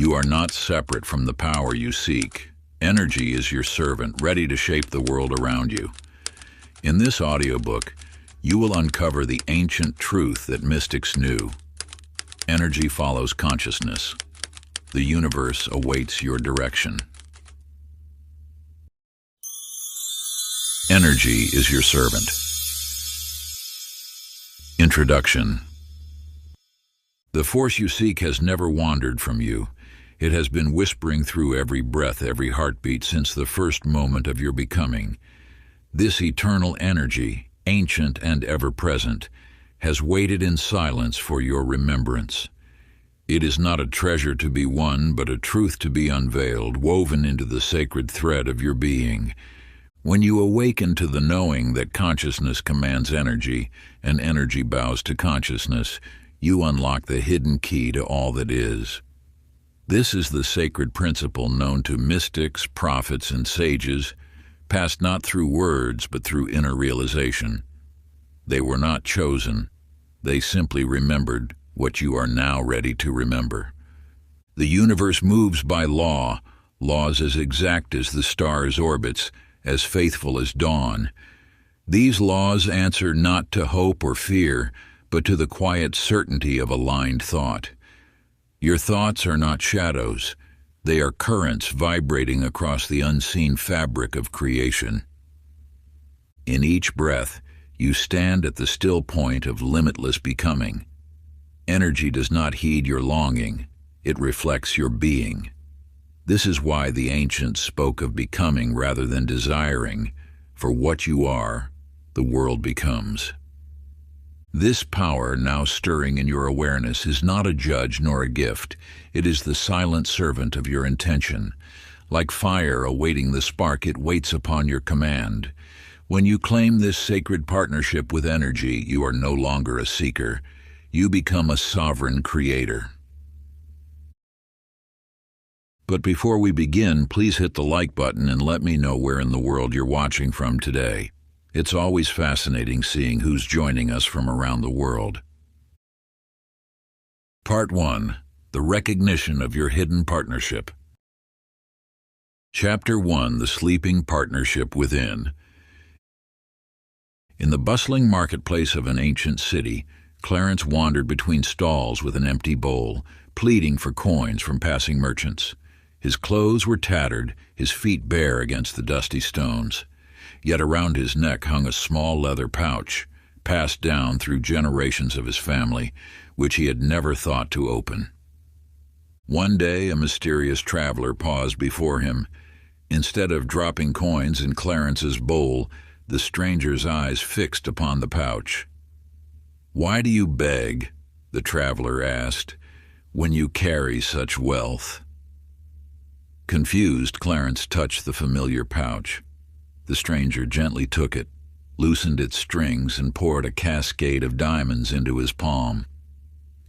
You are not separate from the power you seek. Energy is your servant, ready to shape the world around you. In this audiobook, you will uncover the ancient truth that mystics knew. Energy follows consciousness. The universe awaits your direction. Energy is your servant. Introduction. The force you seek has never wandered from you. It has been whispering through every breath, every heartbeat since the first moment of your becoming. This eternal energy, ancient and ever-present, has waited in silence for your remembrance. It is not a treasure to be won, but a truth to be unveiled, woven into the sacred thread of your being. When you awaken to the knowing that consciousness commands energy, and energy bows to consciousness, you unlock the hidden key to all that is. This is the sacred principle known to mystics, prophets, and sages, passed not through words but through inner realization. They were not chosen. They simply remembered what you are now ready to remember. The universe moves by law, laws as exact as the stars' orbits, as faithful as dawn. These laws answer not to hope or fear, but to the quiet certainty of aligned thought. Your thoughts are not shadows. They are currents vibrating across the unseen fabric of creation. In each breath, you stand at the still point of limitless becoming. Energy does not heed your longing. It reflects your being. This is why the ancients spoke of becoming rather than desiring. For what you are, the world becomes. This power now stirring in your awareness is not a judge nor a gift. It is the silent servant of your intention. Like fire awaiting the spark, it waits upon your command. When you claim this sacred partnership with energy, you are no longer a seeker. You become a sovereign creator. But before we begin, please hit the like button and let me know where in the world you're watching from today. It's always fascinating seeing who's joining us from around the world. Part 1. The Recognition of Your Hidden Partnership. Chapter 1. The Sleeping Partnership Within. In the bustling marketplace of an ancient city, Clarence wandered between stalls with an empty bowl, pleading for coins from passing merchants. His clothes were tattered, his feet bare against the dusty stones. Yet around his neck hung a small leather pouch, passed down through generations of his family, which he had never thought to open. One day a mysterious traveler paused before him. Instead of dropping coins in Clarence's bowl, the stranger's eyes fixed upon the pouch. "Why do you beg," the traveler asked, "when you carry such wealth?" Confused, Clarence touched the familiar pouch. The stranger gently took it, loosened its strings, and poured a cascade of diamonds into his palm.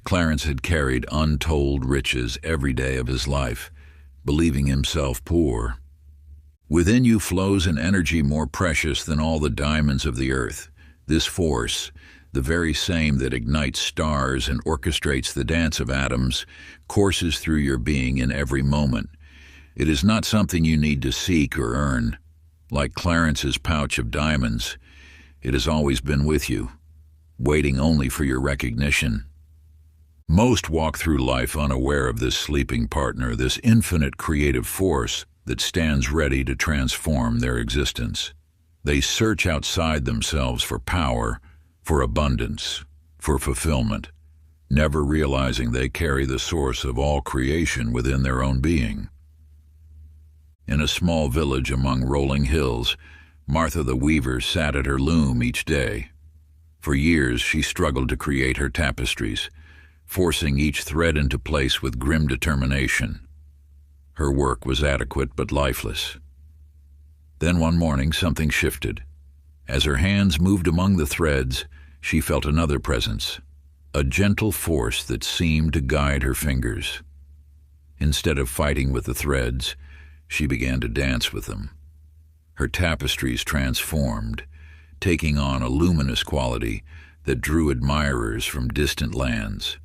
Clarence had carried untold riches every day of his life, believing himself poor. Within you flows an energy more precious than all the diamonds of the earth. This force, the very same that ignites stars and orchestrates the dance of atoms, courses through your being in every moment. It is not something you need to seek or earn. Like Clarence's pouch of diamonds, it has always been with you, waiting only for your recognition. Most walk through life unaware of this sleeping partner, this infinite creative force that stands ready to transform their existence. They search outside themselves for power, for abundance, for fulfillment, never realizing they carry the source of all creation within their own being. In a small village among rolling hills, Martha the weaver sat at her loom each day. For years she struggled to create her tapestries, forcing each thread into place with grim determination. Her work was adequate but lifeless. Then one morning something shifted. As her hands moved among the threads, she felt another presence, a gentle force that seemed to guide her fingers. Instead of fighting with the threads, she began to dance with them. Her tapestries transformed, taking on a luminous quality that drew admirers from distant lands.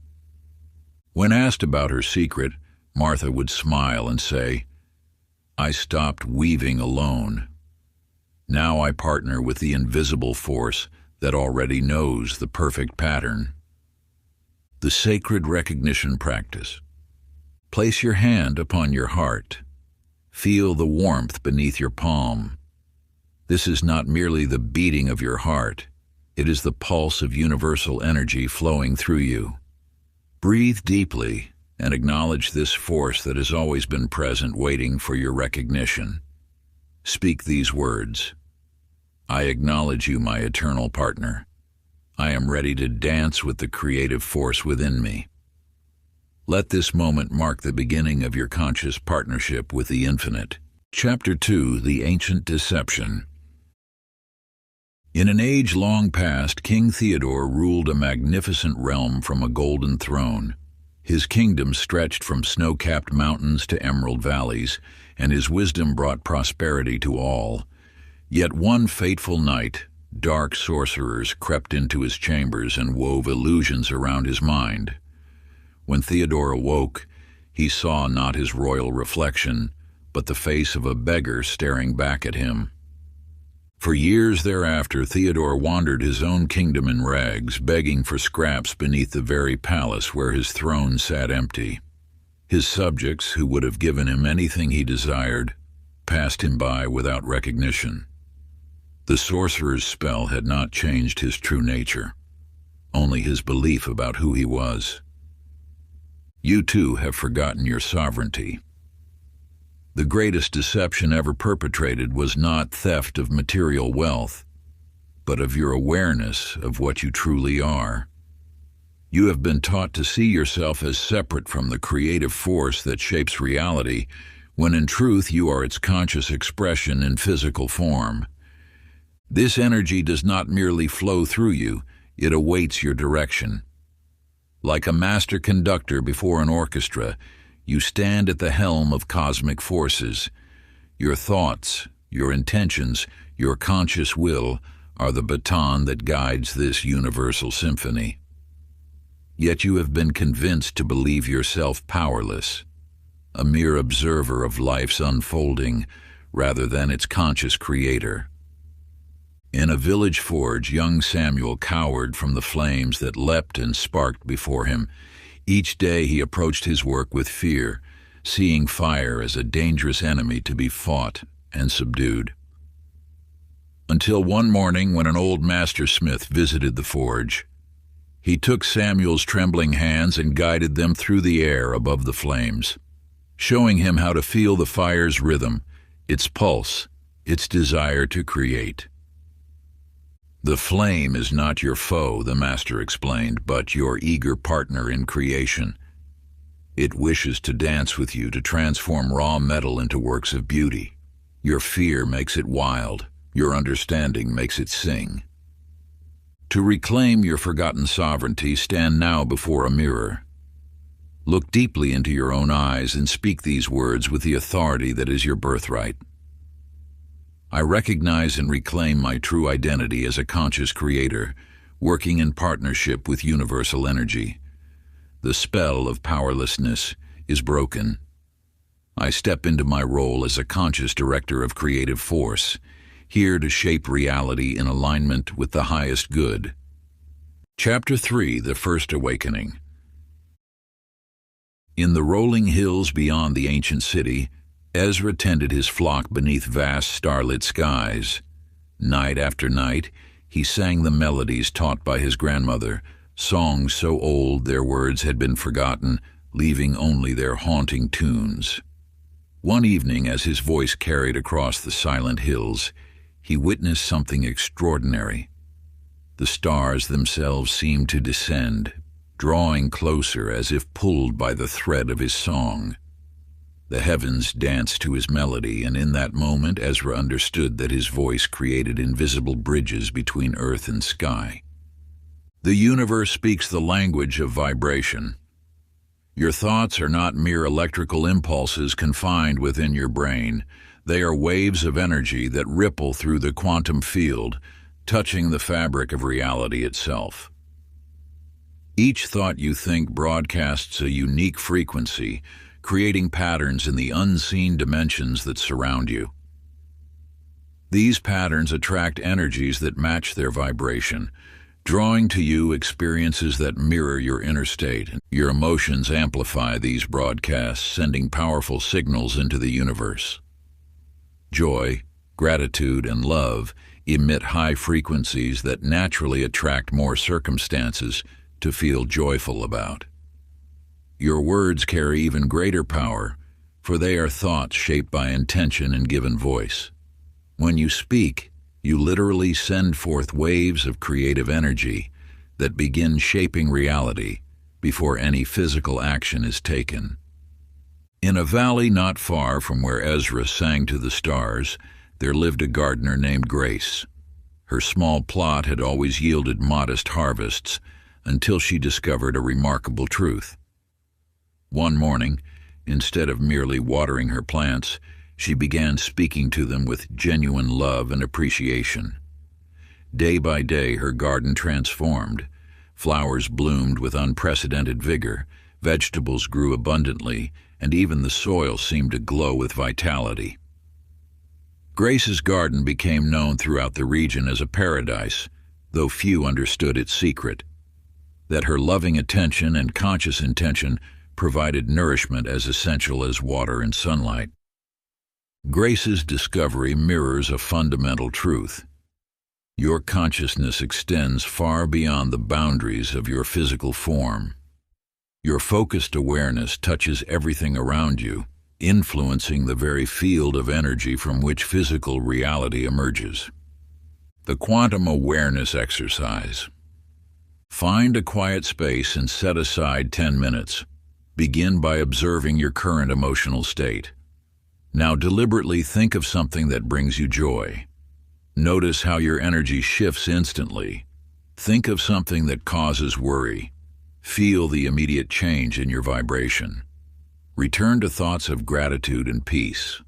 When asked about her secret, Martha would smile and say, "I stopped weaving alone. Now I partner with the invisible force that already knows the perfect pattern." The sacred recognition practice. Place your hand upon your heart. Feel the warmth beneath your palm. This is not merely the beating of your heart. It is the pulse of universal energy flowing through you. Breathe deeply and acknowledge this force that has always been present, waiting for your recognition. Speak these words: "I acknowledge you, my eternal partner. I am ready to dance with the creative force within me." Let this moment mark the beginning of your conscious partnership with the infinite. Chapter 2: The Ancient Deception. In an age long past, King Theodore ruled a magnificent realm from a golden throne. His kingdom stretched from snow-capped mountains to emerald valleys, and his wisdom brought prosperity to all. Yet one fateful night, dark sorcerers crept into his chambers and wove illusions around his mind. When Theodore awoke, he saw not his royal reflection, but the face of a beggar staring back at him. For years thereafter, Theodore wandered his own kingdom in rags, begging for scraps beneath the very palace where his throne sat empty. His subjects, who would have given him anything he desired, passed him by without recognition. The sorcerer's spell had not changed his true nature, only his belief about who he was. You too have forgotten your sovereignty. The greatest deception ever perpetrated was not theft of material wealth, but of your awareness of what you truly are. You have been taught to see yourself as separate from the creative force that shapes reality, when in truth you are its conscious expression in physical form. This energy does not merely flow through you, it awaits your direction. Like a master conductor before an orchestra, you stand at the helm of cosmic forces. Your thoughts, your intentions, your conscious will are the baton that guides this universal symphony. Yet you have been convinced to believe yourself powerless, a mere observer of life's unfolding rather than its conscious creator. In a village forge, young Samuel cowered from the flames that leapt and sparked before him. Each day he approached his work with fear, seeing fire as a dangerous enemy to be fought and subdued. Until one morning, when an old master smith visited the forge, he took Samuel's trembling hands and guided them through the air above the flames, showing him how to feel the fire's rhythm, its pulse, its desire to create. "The flame is not your foe," the master explained, "but your eager partner in creation. It wishes to dance with you, to transform raw metal into works of beauty. Your fear makes it wild, your understanding makes it sing. To reclaim your forgotten sovereignty, stand now before a mirror. Look deeply into your own eyes and speak these words with the authority that is your birthright. I recognize and reclaim my true identity as a conscious creator, working in partnership with universal energy. The spell of powerlessness is broken. I step into my role as a conscious director of creative force, here to shape reality in alignment with the highest good." Chapter 3: The First Awakening. In the rolling hills beyond the ancient city, Ezra tended his flock beneath vast starlit skies. Night after night, he sang the melodies taught by his grandmother, songs so old their words had been forgotten, leaving only their haunting tunes. One evening, as his voice carried across the silent hills, he witnessed something extraordinary. The stars themselves seemed to descend, drawing closer as if pulled by the thread of his song. The heavens danced to his melody, and in that moment Ezra understood that his voice created invisible bridges between earth and sky. The universe speaks the language of vibration. Your thoughts are not mere electrical impulses confined within your brain. They are waves of energy that ripple through the quantum field, touching the fabric of reality itself. Each thought you think broadcasts a unique frequency, creating patterns in the unseen dimensions that surround you. These patterns attract energies that match their vibration, drawing to you experiences that mirror your inner state. Your emotions amplify these broadcasts, sending powerful signals into the universe. Joy, gratitude, and love emit high frequencies that naturally attract more circumstances to feel joyful about. Your words carry even greater power, for they are thoughts shaped by intention and given voice. When you speak, you literally send forth waves of creative energy that begin shaping reality before any physical action is taken. In a valley not far from where Ezra sang to the stars, there lived a gardener named Grace. Her small plot had always yielded modest harvests until she discovered a remarkable truth. One morning, instead of merely watering her plants, she began speaking to them with genuine love and appreciation. Day by day, her garden transformed. Flowers bloomed with unprecedented vigor, vegetables grew abundantly, and even the soil seemed to glow with vitality. Grace's garden became known throughout the region as a paradise, though few understood its secret: that her loving attention and conscious intention provided nourishment as essential as water and sunlight. Grace's discovery mirrors a fundamental truth. Your consciousness extends far beyond the boundaries of your physical form. Your focused awareness touches everything around you, influencing the very field of energy from which physical reality emerges. The Quantum Awareness Exercise. Find a quiet space and set aside 10 minutes. Begin by observing your current emotional state. Now deliberately think of something that brings you joy. Notice how your energy shifts instantly. Think of something that causes worry. Feel the immediate change in your vibration. Return to thoughts of gratitude and peace.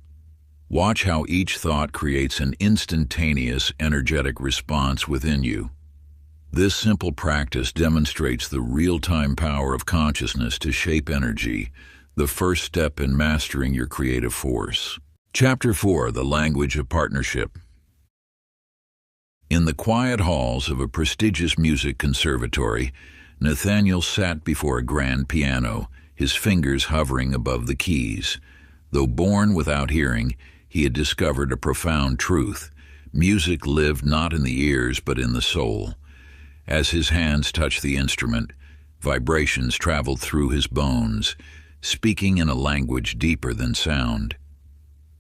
Watch how each thought creates an instantaneous energetic response within you. This simple practice demonstrates the real-time power of consciousness to shape energy, the first step in mastering your creative force. Chapter 4: The Language of Partnership. In the quiet halls of a prestigious music conservatory, Nathaniel sat before a grand piano, his fingers hovering above the keys. Though born without hearing, he had discovered a profound truth. Music lived not in the ears but in the soul. As his hands touched the instrument, vibrations traveled through his bones, speaking in a language deeper than sound.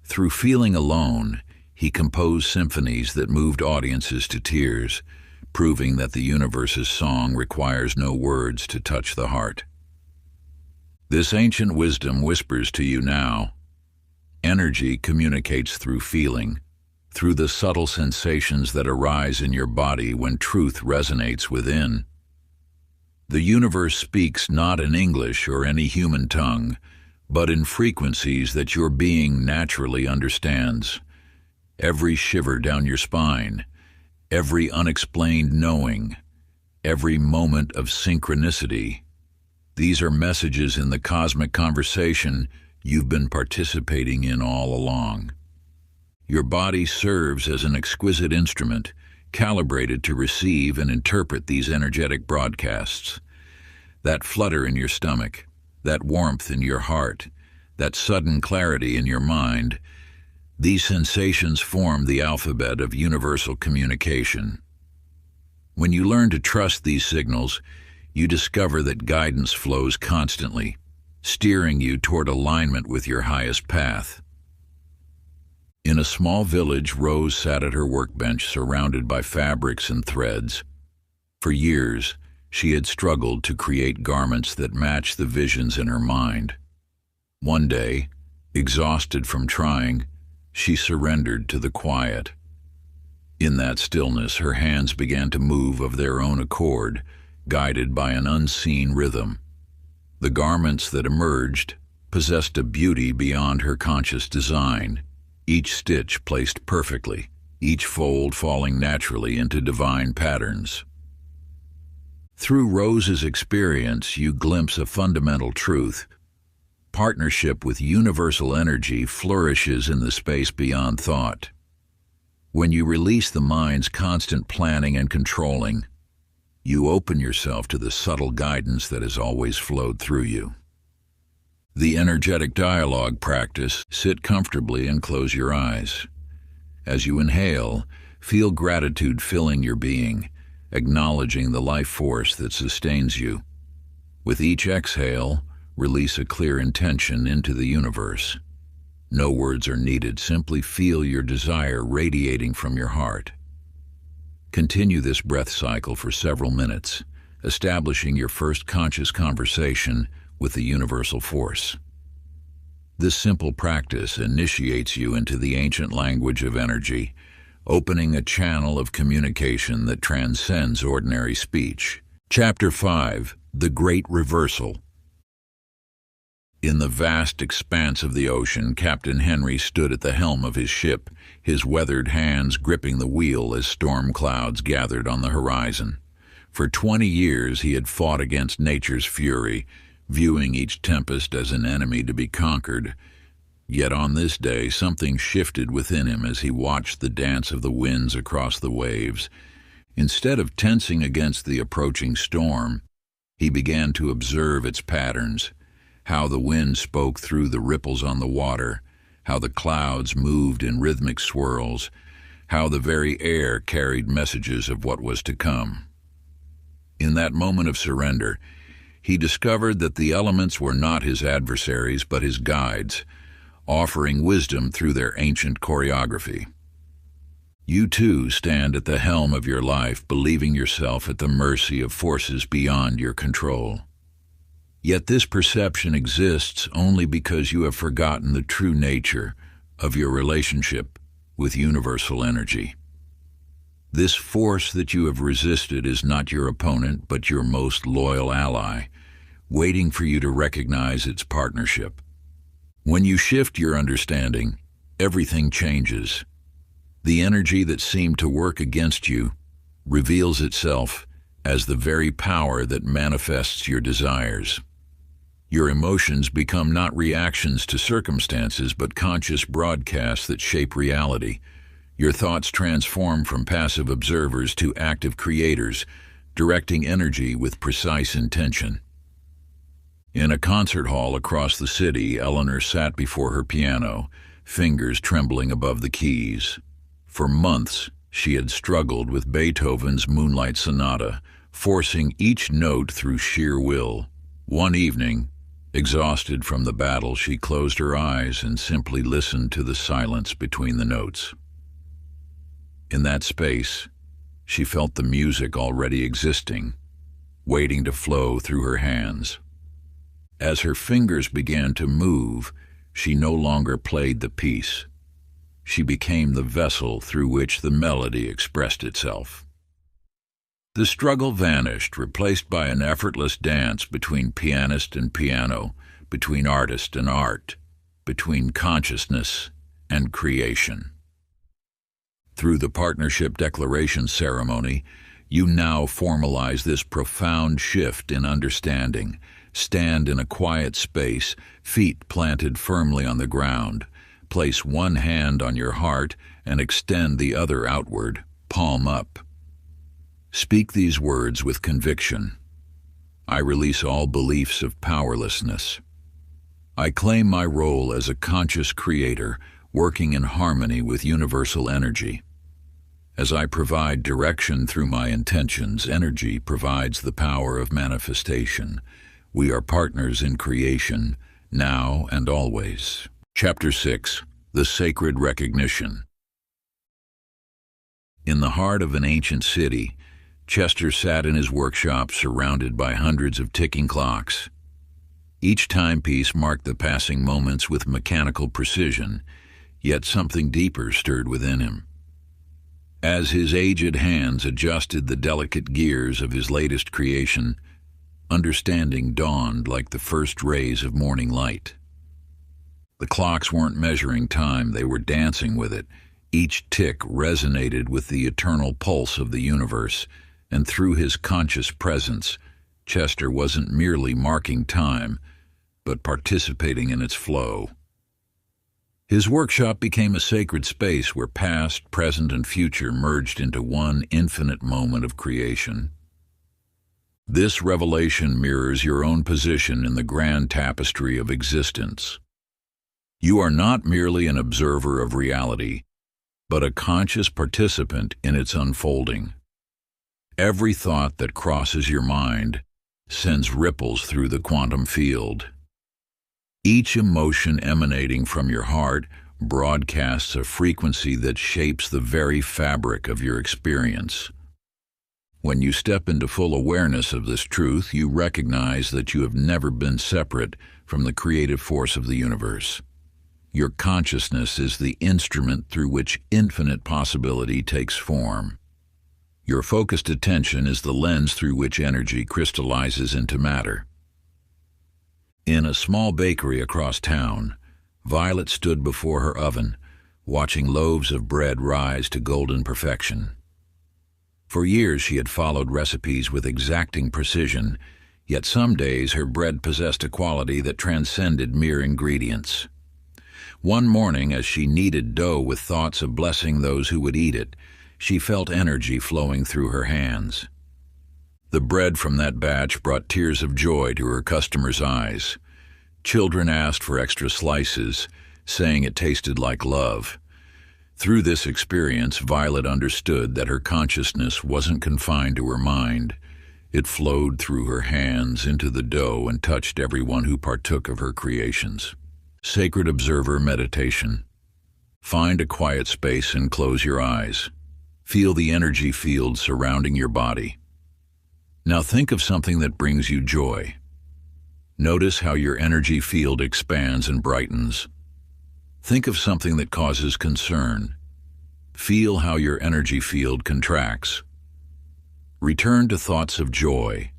Through feeling alone, he composed symphonies that moved audiences to tears, proving that the universe's song requires no words to touch the heart. This ancient wisdom whispers to you now. Energy communicates through feeling, through the subtle sensations that arise in your body when truth resonates within. The universe speaks not in English or any human tongue, but in frequencies that your being naturally understands. Every shiver down your spine, every unexplained knowing, every moment of synchronicity. These are messages in the cosmic conversation you've been participating in all along. Your body serves as an exquisite instrument, calibrated to receive and interpret these energetic broadcasts. That flutter in your stomach, that warmth in your heart, that sudden clarity in your mind, these sensations form the alphabet of universal communication. When you learn to trust these signals, you discover that guidance flows constantly, steering you toward alignment with your highest path. In a small village, Rose sat at her workbench surrounded by fabrics and threads. For years, she had struggled to create garments that matched the visions in her mind. One day, exhausted from trying, she surrendered to the quiet. In that stillness, her hands began to move of their own accord, guided by an unseen rhythm. The garments that emerged possessed a beauty beyond her conscious design, each stitch placed perfectly, each fold falling naturally into divine patterns. Through Rose's experience, you glimpse a fundamental truth. partnership with universal energy flourishes in the space beyond thought. When you release the mind's constant planning and controlling, you open yourself to the subtle guidance that has always flowed through you. The energetic dialogue practice. Sit comfortably and close your eyes. As you inhale, feel gratitude filling your being, acknowledging the life force that sustains you. With each exhale, release a clear intention into the universe. No words are needed, simply feel your desire radiating from your heart. Continue this breath cycle for several minutes, establishing your first conscious conversation with the universal force. This simple practice initiates you into the ancient language of energy, opening a channel of communication that transcends ordinary speech. Chapter 5: The Great Reversal. In the vast expanse of the ocean, Captain Henry stood at the helm of his ship, his weathered hands gripping the wheel as storm clouds gathered on the horizon. For 20 years he had fought against nature's fury, viewing each tempest as an enemy to be conquered. Yet on this day something shifted within him as he watched the dance of the winds across the waves. Instead of tensing against the approaching storm, he began to observe its patterns, how the wind spoke through the ripples on the water, how the clouds moved in rhythmic swirls, how the very air carried messages of what was to come. In that moment of surrender, he discovered that the elements were not his adversaries but his guides, offering wisdom through their ancient choreography. You too stand at the helm of your life, believing yourself at the mercy of forces beyond your control. Yet this perception exists only because you have forgotten the true nature of your relationship with universal energy. This force that you have resisted is not your opponent, but your most loyal ally, waiting for you to recognize its partnership. When you shift your understanding, everything changes. The energy that seemed to work against you reveals itself as the very power that manifests your desires. Your emotions become not reactions to circumstances, but conscious broadcasts that shape reality. Your thoughts transform from passive observers to active creators, directing energy with precise intention. In a concert hall across the city, Eleanor sat before her piano, fingers trembling above the keys. For months, she had struggled with Beethoven's Moonlight Sonata, forcing each note through sheer will. One evening, exhausted from the battle, she closed her eyes and simply listened to the silence between the notes. In that space, she felt the music already existing, waiting to flow through her hands. As her fingers began to move, she no longer played the piece. She became the vessel through which the melody expressed itself. The struggle vanished, replaced by an effortless dance between pianist and piano, between artist and art, between consciousness and creation. Through the partnership declaration ceremony, you now formalize this profound shift in understanding. Stand in a quiet space, feet planted firmly on the ground. Place one hand on your heart and extend the other outward, palm up. Speak these words with conviction. I release all beliefs of powerlessness. I claim my role as a conscious creator, working in harmony with universal energy. As I provide direction through my intentions, energy provides the power of manifestation. We are partners in creation, now and always. Chapter 6: The Sacred Recognition. In the heart of an ancient city, Chester sat in his workshop surrounded by hundreds of ticking clocks. Each timepiece marked the passing moments with mechanical precision, yet something deeper stirred within him. As his aged hands adjusted the delicate gears of his latest creation, understanding dawned like the first rays of morning light. The clocks weren't measuring time, they were dancing with it. Each tick resonated with the eternal pulse of the universe, and through his conscious presence, Chester wasn't merely marking time, but participating in its flow. His workshop became a sacred space where past, present, and future merged into one infinite moment of creation. This revelation mirrors your own position in the grand tapestry of existence. You are not merely an observer of reality, but a conscious participant in its unfolding. Every thought that crosses your mind sends ripples through the quantum field. Each emotion emanating from your heart broadcasts a frequency that shapes the very fabric of your experience. When you step into full awareness of this truth, you recognize that you have never been separate from the creative force of the universe. Your consciousness is the instrument through which infinite possibility takes form. Your focused attention is the lens through which energy crystallizes into matter. In a small bakery across town, Violet stood before her oven, watching loaves of bread rise to golden perfection. For years she had followed recipes with exacting precision, yet some days her bread possessed a quality that transcended mere ingredients. One morning, as she kneaded dough with thoughts of blessing those who would eat it, she felt energy flowing through her hands. The bread from that batch brought tears of joy to her customers' eyes. Children asked for extra slices, saying it tasted like love. Through this experience, Violet understood that her consciousness wasn't confined to her mind. It flowed through her hands into the dough and touched everyone who partook of her creations. Sacred Observer Meditation. Find a quiet space and close your eyes. Feel the energy field surrounding your body. Now think of something that brings you joy. Notice how your energy field expands and brightens. Think of something that causes concern. Feel how your energy field contracts. Return to thoughts of joy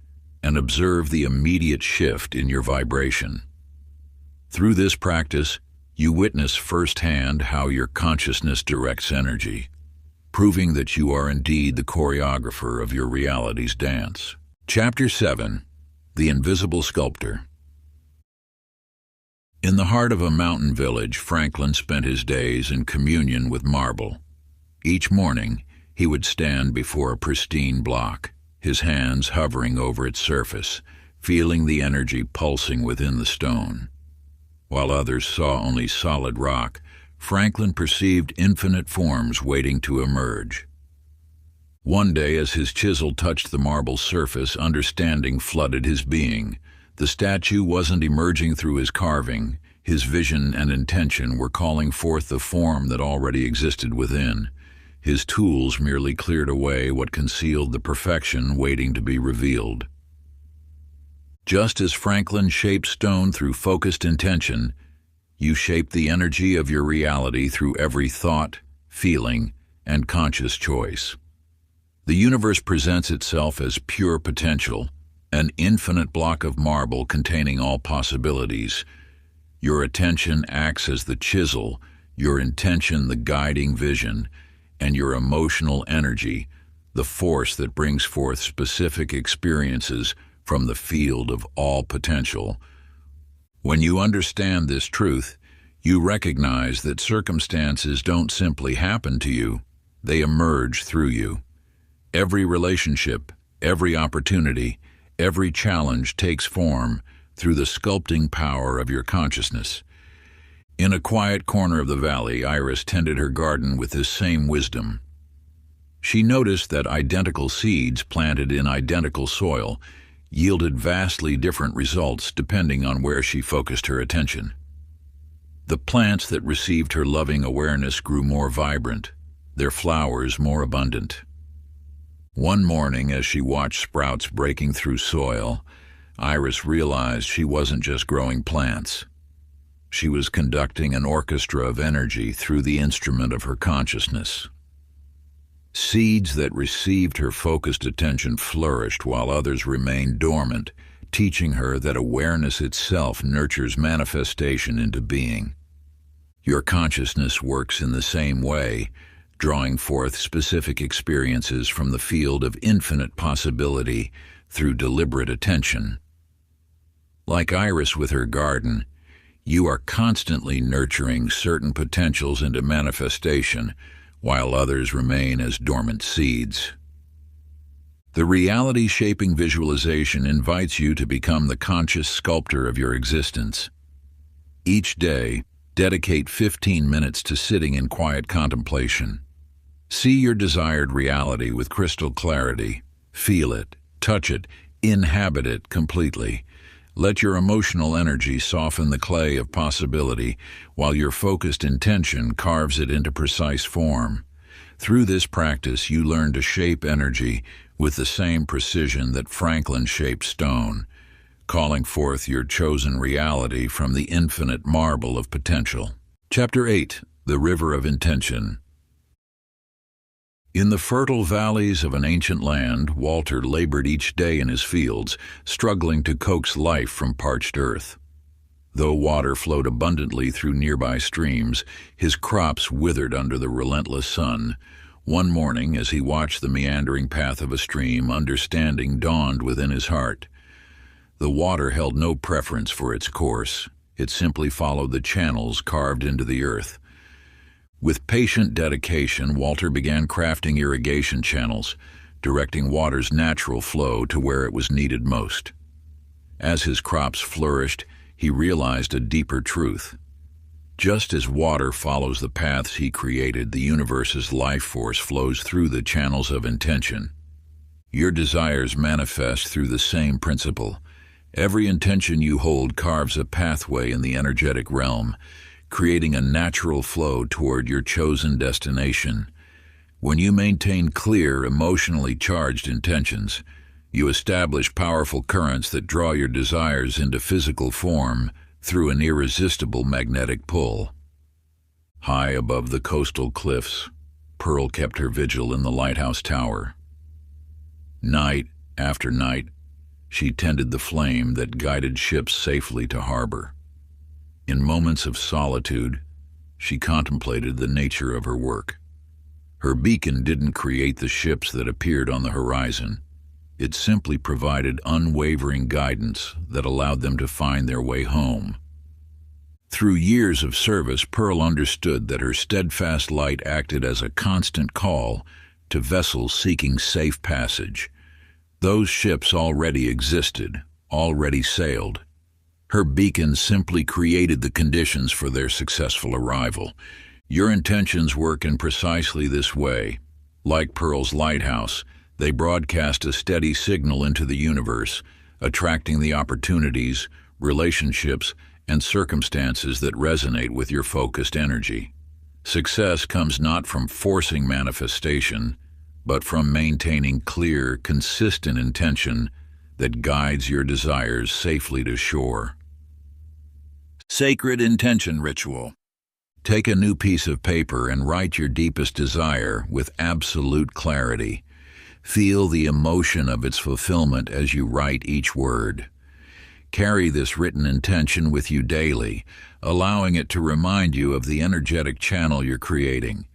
and observe the immediate shift in your vibration. Through this practice, you witness firsthand how your consciousness directs energy, proving that you are indeed the choreographer of your reality's dance. Chapter 7. The Invisible Sculptor. In the heart of a mountain village, Franklin spent his days in communion with marble. Each morning, he would stand before a pristine block, his hands hovering over its surface, feeling the energy pulsing within the stone. While others saw only solid rock, Franklin perceived infinite forms waiting to emerge. One day, as his chisel touched the marble surface, understanding flooded his being. The statue wasn't emerging through his carving. His vision and intention were calling forth the form that already existed within. His tools merely cleared away what concealed the perfection waiting to be revealed. Just as Franklin shaped stone through focused intention, you shape the energy of your reality through every thought, feeling, and conscious choice. The universe presents itself as pure potential, an infinite block of marble containing all possibilities. Your attention acts as the chisel, your intention the guiding vision, and your emotional energy, the force that brings forth specific experiences from the field of all potential. When you understand this truth, you recognize that circumstances don't simply happen to you, they emerge through you. Every relationship, every opportunity, every challenge takes form through the sculpting power of your consciousness. In a quiet corner of the valley, Iris tended her garden with this same wisdom. She noticed that identical seeds planted in identical soil yielded vastly different results depending on where she focused her attention. The plants that received her loving awareness grew more vibrant, their flowers more abundant. One morning, as she watched sprouts breaking through soil, Iris realized she wasn't just growing plants. She was conducting an orchestra of energy through the instrument of her consciousness. Seeds that received her focused attention flourished while others remained dormant, teaching her that awareness itself nurtures manifestation into being. Your consciousness works in the same way, drawing forth specific experiences from the field of infinite possibility through deliberate attention. Like Iris with her garden, you are constantly nurturing certain potentials into manifestation, while others remain as dormant seeds. The reality-shaping visualization invites you to become the conscious sculptor of your existence. Each day, dedicate 15 minutes to sitting in quiet contemplation. See your desired reality with crystal clarity. Feel it, touch it, inhabit it completely. Let your emotional energy soften the clay of possibility, while your focused intention carves it into precise form. Through this practice, you learn to shape energy with the same precision that Franklin shaped stone, calling forth your chosen reality from the infinite marble of potential. Chapter 8. The River of Intention. In the fertile valleys of an ancient land, Walter labored each day in his fields, struggling to coax life from parched earth. Though water flowed abundantly through nearby streams, his crops withered under the relentless sun. One morning, as he watched the meandering path of a stream, understanding dawned within his heart. The water held no preference for its course. It simply followed the channels carved into the earth. With patient dedication, Walter began crafting irrigation channels, directing water's natural flow to where it was needed most. As his crops flourished, he realized a deeper truth. Just as water follows the paths he created, the universe's life force flows through the channels of intention. Your desires manifest through the same principle. Every intention you hold carves a pathway in the energetic realm, creating a natural flow toward your chosen destination. When you maintain clear, emotionally charged intentions, you establish powerful currents that draw your desires into physical form through an irresistible magnetic pull. High above the coastal cliffs, Pearl kept her vigil in the lighthouse tower. Night after night, she tended the flame that guided ships safely to harbor. In moments of solitude, she contemplated the nature of her work. Her beacon didn't create the ships that appeared on the horizon. It simply provided unwavering guidance that allowed them to find their way home. Through years of service, Pearl understood that her steadfast light acted as a constant call to vessels seeking safe passage. Those ships already existed, already sailed. Her beacon simply created the conditions for their successful arrival. Your intentions work in precisely this way. Like Pearl's lighthouse, they broadcast a steady signal into the universe, attracting the opportunities, relationships, and circumstances that resonate with your focused energy. Success comes not from forcing manifestation, but from maintaining clear, consistent intention that guides your desires safely to shore. Sacred Intention Ritual. Take a new piece of paper and write your deepest desire with absolute clarity. Feel the emotion of its fulfillment as you write each word. Carry this written intention with you daily, allowing it to remind you of the energetic channel you're creating.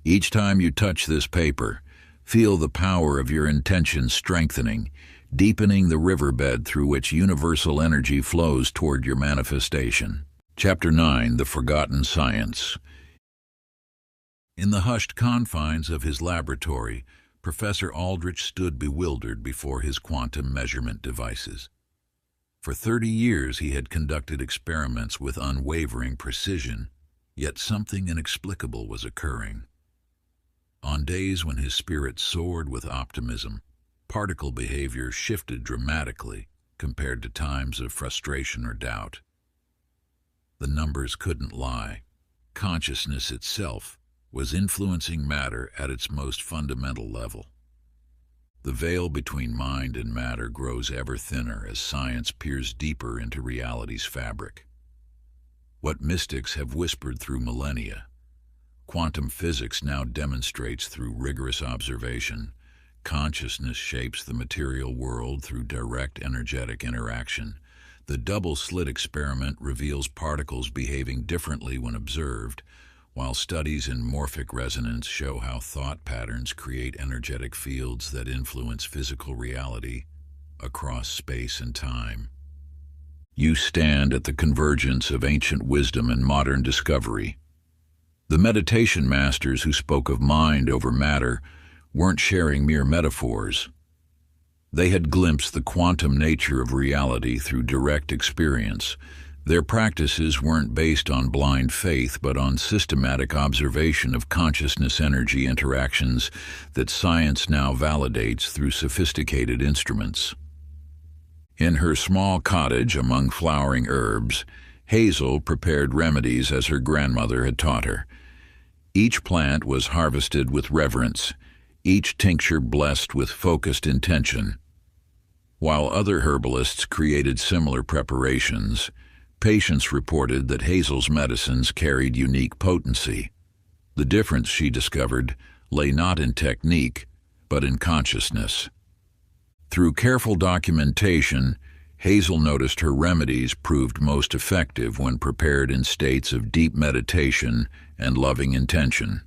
Each time you touch this paper, feel the power of your intention strengthening, deepening the riverbed through which universal energy flows toward your manifestation. Chapter 9. The Forgotten Science. In the hushed confines of his laboratory, Professor Aldrich stood bewildered before his quantum measurement devices. For 30 years he had conducted experiments with unwavering precision, yet something inexplicable was occurring. On days when his spirit soared with optimism, particle behavior shifted dramatically compared to times of frustration or doubt. The numbers couldn't lie. Consciousness itself was influencing matter at its most fundamental level. The veil between mind and matter grows ever thinner as science peers deeper into reality's fabric. What mystics have whispered through millennia, quantum physics now demonstrates through rigorous observation. Consciousness shapes the material world through direct energetic interaction. The double-slit experiment reveals particles behaving differently when observed, while studies in morphic resonance show how thought patterns create energetic fields that influence physical reality across space and time. You stand at the convergence of ancient wisdom and modern discovery. The meditation masters who spoke of mind over matter weren't sharing mere metaphors. They had glimpsed the quantum nature of reality through direct experience. Their practices weren't based on blind faith, but on systematic observation of consciousness-energy interactions that science now validates through sophisticated instruments. In her small cottage among flowering herbs, Hazel prepared remedies as her grandmother had taught her. Each plant was harvested with reverence, each tincture blessed with focused intention. While other herbalists created similar preparations, patients reported that Hazel's medicines carried unique potency. The difference, she discovered, lay not in technique, but in consciousness. Through careful documentation, Hazel noticed her remedies proved most effective when prepared in states of deep meditation and loving intention.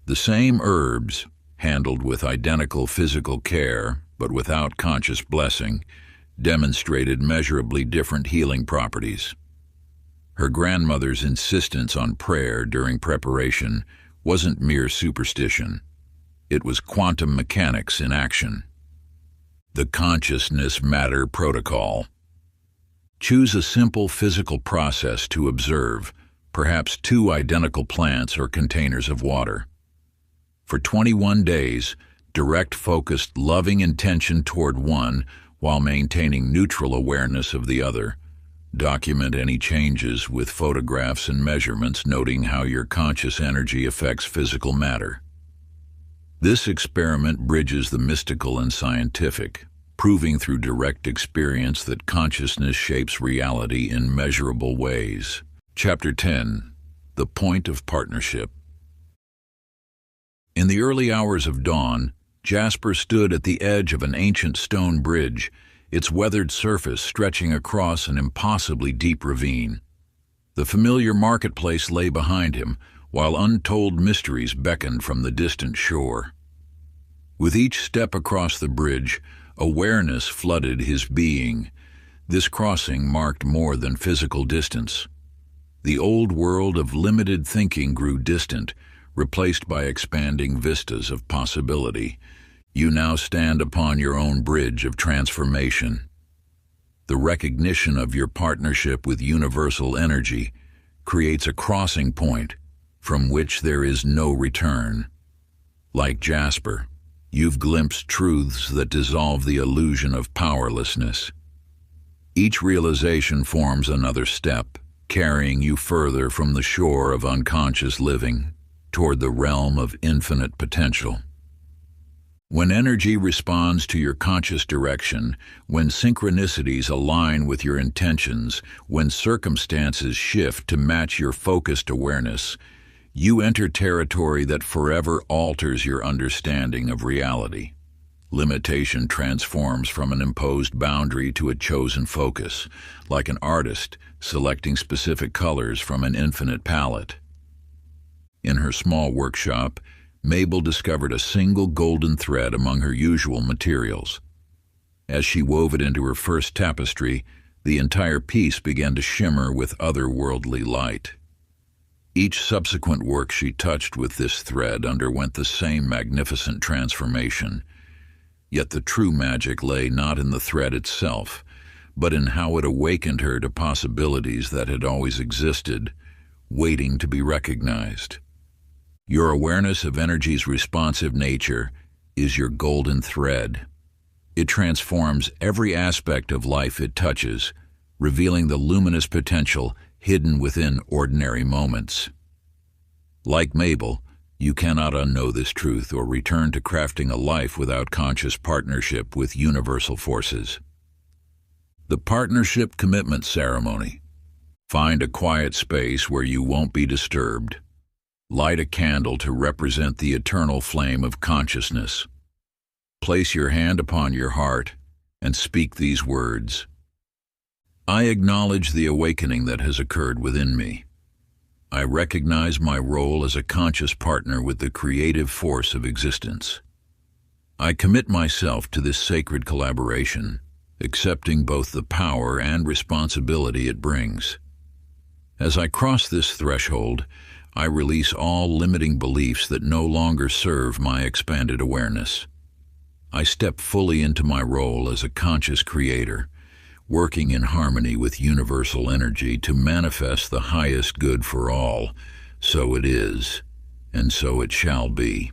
The same herbs, handled with identical physical care, but without conscious blessing, demonstrated measurably different healing properties. Her grandmother's insistence on prayer during preparation wasn't mere superstition. It was quantum mechanics in action. The Consciousness Matter Protocol. Choose a simple physical process to observe, perhaps 2 identical plants or containers of water. For 21 days, direct focused loving intention toward one while maintaining neutral awareness of the other. Document any changes with photographs and measurements, noting how your conscious energy affects physical matter. This experiment bridges the mystical and scientific, proving through direct experience that consciousness shapes reality in measurable ways. Chapter 10. The Point of Partnership. In the early hours of dawn, Jasper stood at the edge of an ancient stone bridge, its weathered surface stretching across an impossibly deep ravine. The familiar marketplace lay behind him, while untold mysteries beckoned from the distant shore. With each step across the bridge, awareness flooded his being. This crossing marked more than physical distance. The old world of limited thinking grew distant, replaced by expanding vistas of possibility. You now stand upon your own bridge of transformation. The recognition of your partnership with universal energy creates a crossing point from which there is no return. Like Jasper, you've glimpsed truths that dissolve the illusion of powerlessness. Each realization forms another step, carrying you further from the shore of unconscious living toward the realm of infinite potential. When energy responds to your conscious direction, when synchronicities align with your intentions, when circumstances shift to match your focused awareness, you enter territory that forever alters your understanding of reality. Limitation transforms from an imposed boundary to a chosen focus, like an artist selecting specific colors from an infinite palette. In her small workshop, Mabel discovered a single golden thread among her usual materials. As she wove it into her first tapestry, the entire piece began to shimmer with otherworldly light. Each subsequent work she touched with this thread underwent the same magnificent transformation. Yet the true magic lay not in the thread itself, but in how it awakened her to possibilities that had always existed, waiting to be recognized. Your awareness of energy's responsive nature is your golden thread. It transforms every aspect of life it touches, revealing the luminous potential hidden within ordinary moments. Like Mabel, you cannot unknow this truth or return to crafting a life without conscious partnership with universal forces. The Partnership Commitment Ceremony. Find a quiet space where you won't be disturbed. Light a candle to represent the eternal flame of consciousness. Place your hand upon your heart and speak these words. I acknowledge the awakening that has occurred within me. I recognize my role as a conscious partner with the creative force of existence. I commit myself to this sacred collaboration, accepting both the power and responsibility it brings. As I cross this threshold, I release all limiting beliefs that no longer serve my expanded awareness. I step fully into my role as a conscious creator, working in harmony with universal energy to manifest the highest good for all. So it is, and so it shall be.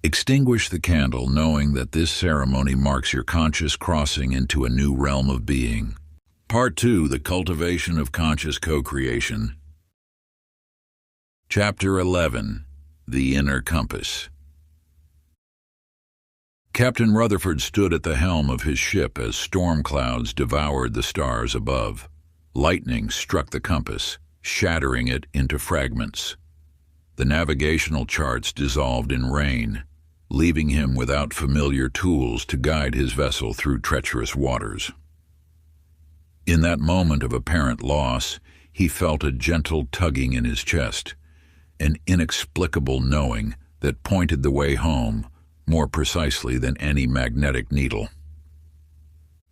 Extinguish the candle, knowing that this ceremony marks your conscious crossing into a new realm of being. Part 2: The Cultivation of Conscious Co-Creation. Chapter 11: The Inner Compass. Captain Rutherford stood at the helm of his ship as storm clouds devoured the stars above. Lightning struck the compass, shattering it into fragments. The navigational charts dissolved in rain, leaving him without familiar tools to guide his vessel through treacherous waters. In that moment of apparent loss, he felt a gentle tugging in his chest, an inexplicable knowing that pointed the way home more precisely than any magnetic needle.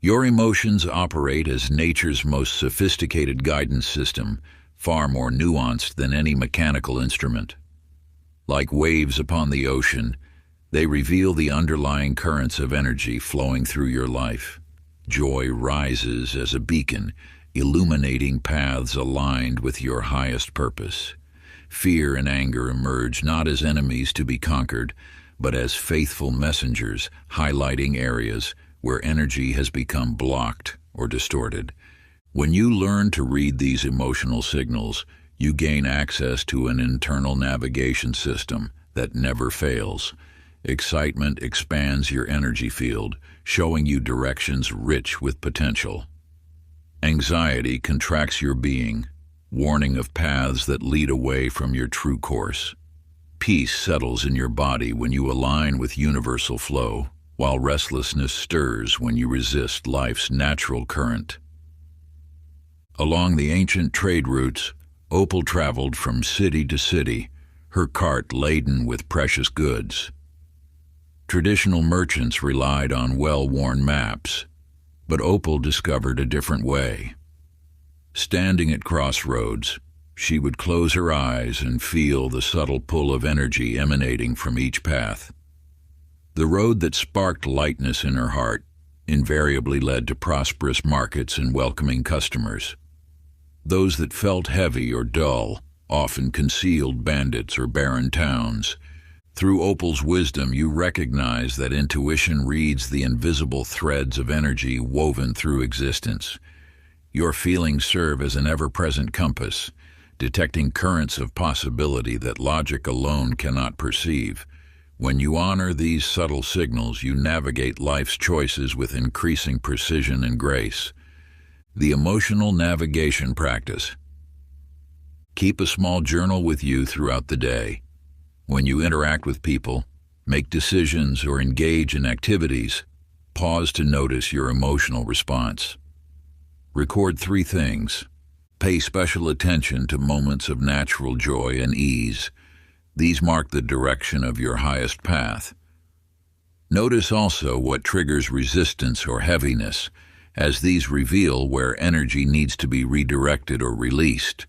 Your emotions operate as nature's most sophisticated guidance system, far more nuanced than any mechanical instrument. Like waves upon the ocean, they reveal the underlying currents of energy flowing through your life. Joy rises as a beacon, illuminating paths aligned with your highest purpose. Fear and anger emerge not as enemies to be conquered, but as faithful messengers, highlighting areas where energy has become blocked or distorted. When you learn to read these emotional signals, you gain access to an internal navigation system that never fails. Excitement expands your energy field, showing you directions rich with potential. Anxiety contracts your being, warning of paths that lead away from your true course. Peace settles in your body when you align with universal flow, while restlessness stirs when you resist life's natural current. Along the ancient trade routes, Opal traveled from city to city, her cart laden with precious goods. Traditional merchants relied on well-worn maps, but Opal discovered a different way. Standing at crossroads, she would close her eyes and feel the subtle pull of energy emanating from each path. The road that sparked lightness in her heart invariably led to prosperous markets and welcoming customers. Those that felt heavy or dull often concealed bandits or barren towns. Through Opal's wisdom, you recognize that intuition reads the invisible threads of energy woven through existence. Your feelings serve as an ever-present compass, detecting currents of possibility that logic alone cannot perceive. When you honor these subtle signals, you navigate life's choices with increasing precision and grace. The emotional navigation practice. Keep a small journal with you throughout the day. When you interact with people, make decisions, or engage in activities, pause to notice your emotional response. Record 3 things. Pay special attention to moments of natural joy and ease. These mark the direction of your highest path. Notice also what triggers resistance or heaviness, as these reveal where energy needs to be redirected or released.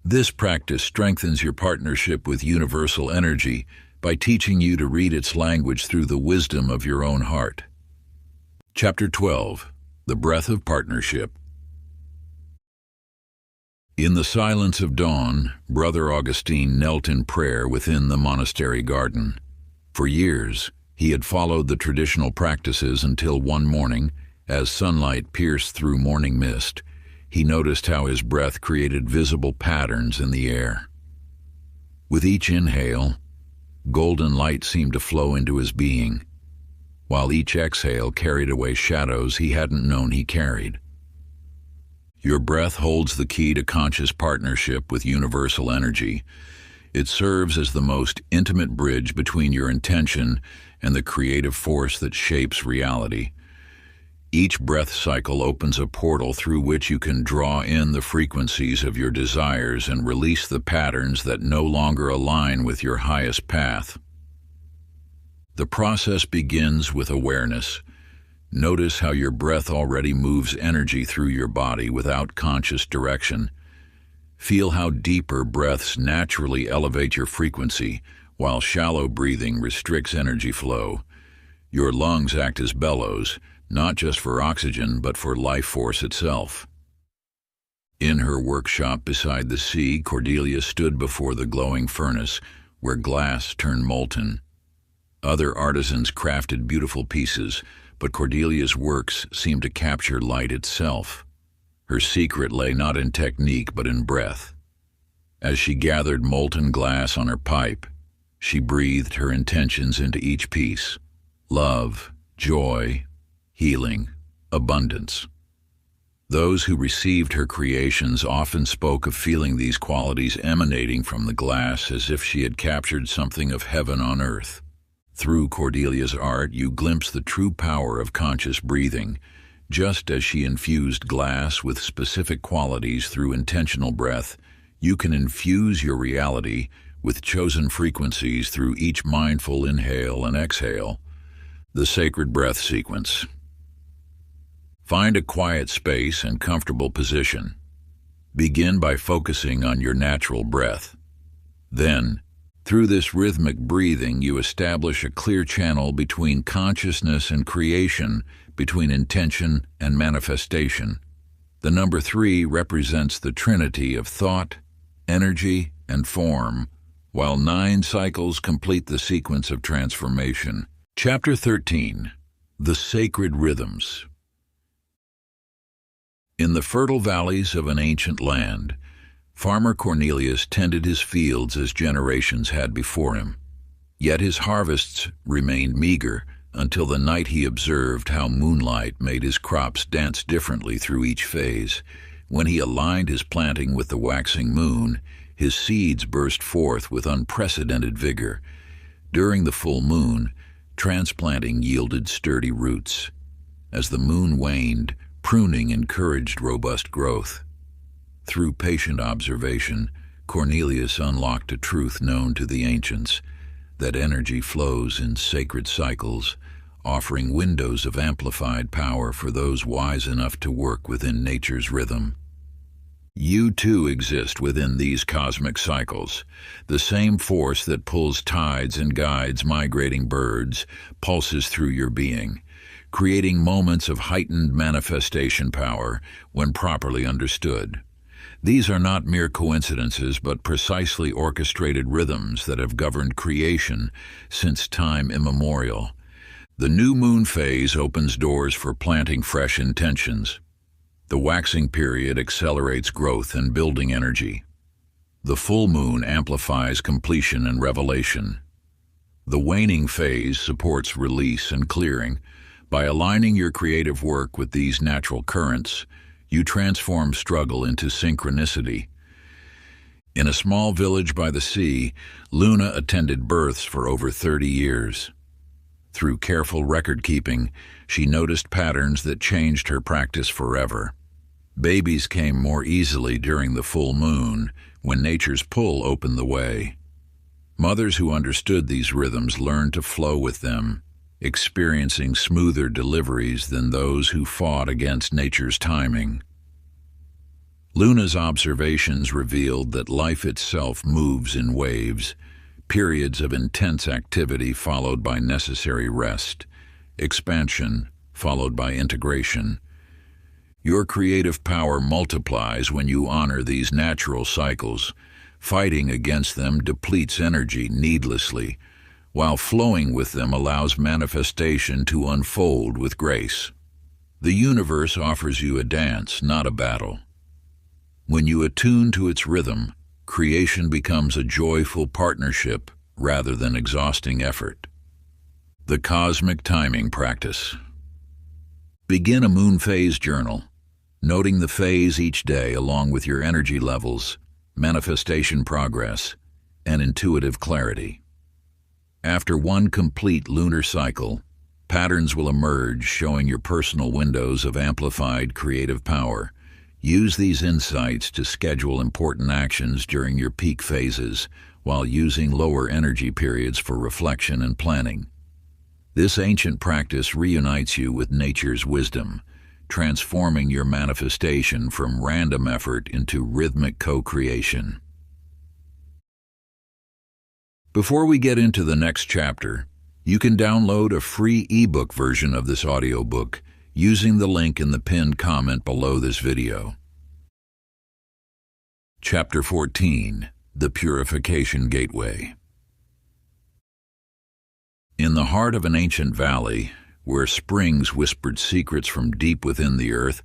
This practice strengthens your partnership with universal energy by teaching you to read its language through the wisdom of your own heart. Chapter 12: The Breath of Partnership. In the silence of dawn, Brother Augustine knelt in prayer within the monastery garden. For years, he had followed the traditional practices until one morning, as sunlight pierced through morning mist, he noticed how his breath created visible patterns in the air. With each inhale, golden light seemed to flow into his being, while each exhale carried away shadows he hadn't known he carried. Your breath holds the key to conscious partnership with universal energy. It serves as the most intimate bridge between your intention and the creative force that shapes reality. Each breath cycle opens a portal through which you can draw in the frequencies of your desires and release the patterns that no longer align with your highest path. The process begins with awareness. Notice how your breath already moves energy through your body without conscious direction. Feel how deeper breaths naturally elevate your frequency, while shallow breathing restricts energy flow. Your lungs act as bellows, not just for oxygen, but for life force itself. In her workshop beside the sea, Cordelia stood before the glowing furnace, where glass turned molten. Other artisans crafted beautiful pieces, but Cordelia's works seemed to capture light itself. Her secret lay not in technique, but in breath. As she gathered molten glass on her pipe, she breathed her intentions into each piece: love, joy, healing, abundance. Those who received her creations often spoke of feeling these qualities emanating from the glass, as if she had captured something of heaven on earth. Through Cordelia's art, you glimpse the true power of conscious breathing. Just as she infused glass with specific qualities through intentional breath, you can infuse your reality with chosen frequencies through each mindful inhale and exhale. The sacred breath sequence. Find a quiet space and comfortable position. Begin by focusing on your natural breath. Then, through this rhythmic breathing, you establish a clear channel between consciousness and creation, between intention and manifestation. The number 3 represents the trinity of thought, energy, and form, while 9 cycles complete the sequence of transformation. Chapter 13. The Sacred Rhythms. In the fertile valleys of an ancient land, Farmer Cornelius tended his fields as generations had before him. Yet his harvests remained meager until the night he observed how moonlight made his crops dance differently through each phase. When he aligned his planting with the waxing moon, his seeds burst forth with unprecedented vigor. During the full moon, transplanting yielded sturdy roots. As the moon waned, pruning encouraged robust growth. Through patient observation, Cornelius unlocked a truth known to the ancients, that energy flows in sacred cycles, offering windows of amplified power for those wise enough to work within nature's rhythm. You too exist within these cosmic cycles. The same force that pulls tides and guides migrating birds pulses through your being, creating moments of heightened manifestation power when properly understood. These are not mere coincidences, but precisely orchestrated rhythms that have governed creation since time immemorial. The new moon phase opens doors for planting fresh intentions. The waxing period accelerates growth and building energy. The full moon amplifies completion and revelation. The waning phase supports release and clearing. By aligning your creative work with these natural currents, you transform struggle into synchronicity. In a small village by the sea, Luna attended births for over 30 years. Through careful record-keeping, she noticed patterns that changed her practice forever. Babies came more easily during the full moon, when nature's pull opened the way. Mothers who understood these rhythms learned to flow with them, experiencing smoother deliveries than those who fought against nature's timing. Luna's observations revealed that life itself moves in waves, periods of intense activity followed by necessary rest, expansion followed by integration. Your creative power multiplies when you honor these natural cycles. Fighting against them depletes energy needlessly, while flowing with them allows manifestation to unfold with grace. The universe offers you a dance, not a battle. When you attune to its rhythm, creation becomes a joyful partnership rather than exhausting effort. The Cosmic Timing Practice. Begin a moon phase journal, noting the phase each day along with your energy levels, manifestation progress, and intuitive clarity. After one complete lunar cycle, patterns will emerge showing your personal windows of amplified creative power. Use these insights to schedule important actions during your peak phases, while using lower energy periods for reflection and planning. This ancient practice reunites you with nature's wisdom, transforming your manifestation from random effort into rhythmic co-creation. Before we get into the next chapter, you can download a free ebook version of this audiobook using the link in the pinned comment below this video. Chapter 14: The Purification Gateway. In the heart of an ancient valley, where springs whispered secrets from deep within the earth,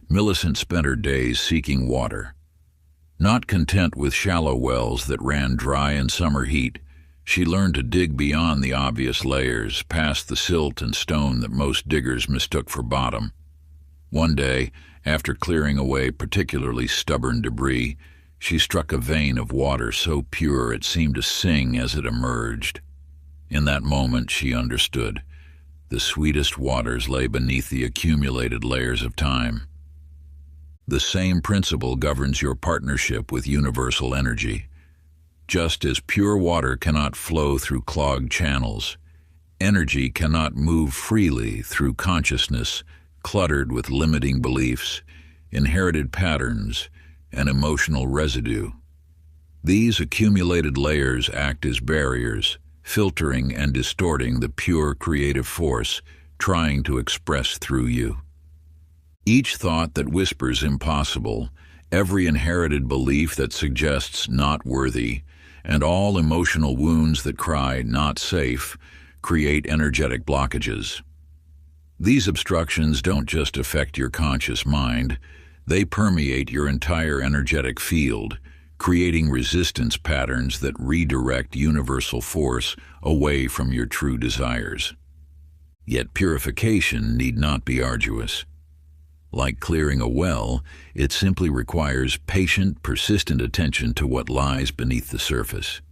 Millicent spent her days seeking water. Not content with shallow wells that ran dry in summer heat, she learned to dig beyond the obvious layers, past the silt and stone that most diggers mistook for bottom. One day, after clearing away particularly stubborn debris, she struck a vein of water so pure it seemed to sing as it emerged. In that moment, she understood. The sweetest waters lay beneath the accumulated layers of time. The same principle governs your partnership with universal energy. Just as pure water cannot flow through clogged channels, energy cannot move freely through consciousness cluttered with limiting beliefs, inherited patterns, and emotional residue. These accumulated layers act as barriers, filtering and distorting the pure creative force trying to express through you. Each thought that whispers impossible, every inherited belief that suggests not worthy, and all emotional wounds that cry not safe create energetic blockages. These obstructions don't just affect your conscious mind, they permeate your entire energetic field, creating resistance patterns that redirect universal force away from your true desires. Yet purification need not be arduous. Like clearing a well, it simply requires patient, persistent attention to what lies beneath the surface.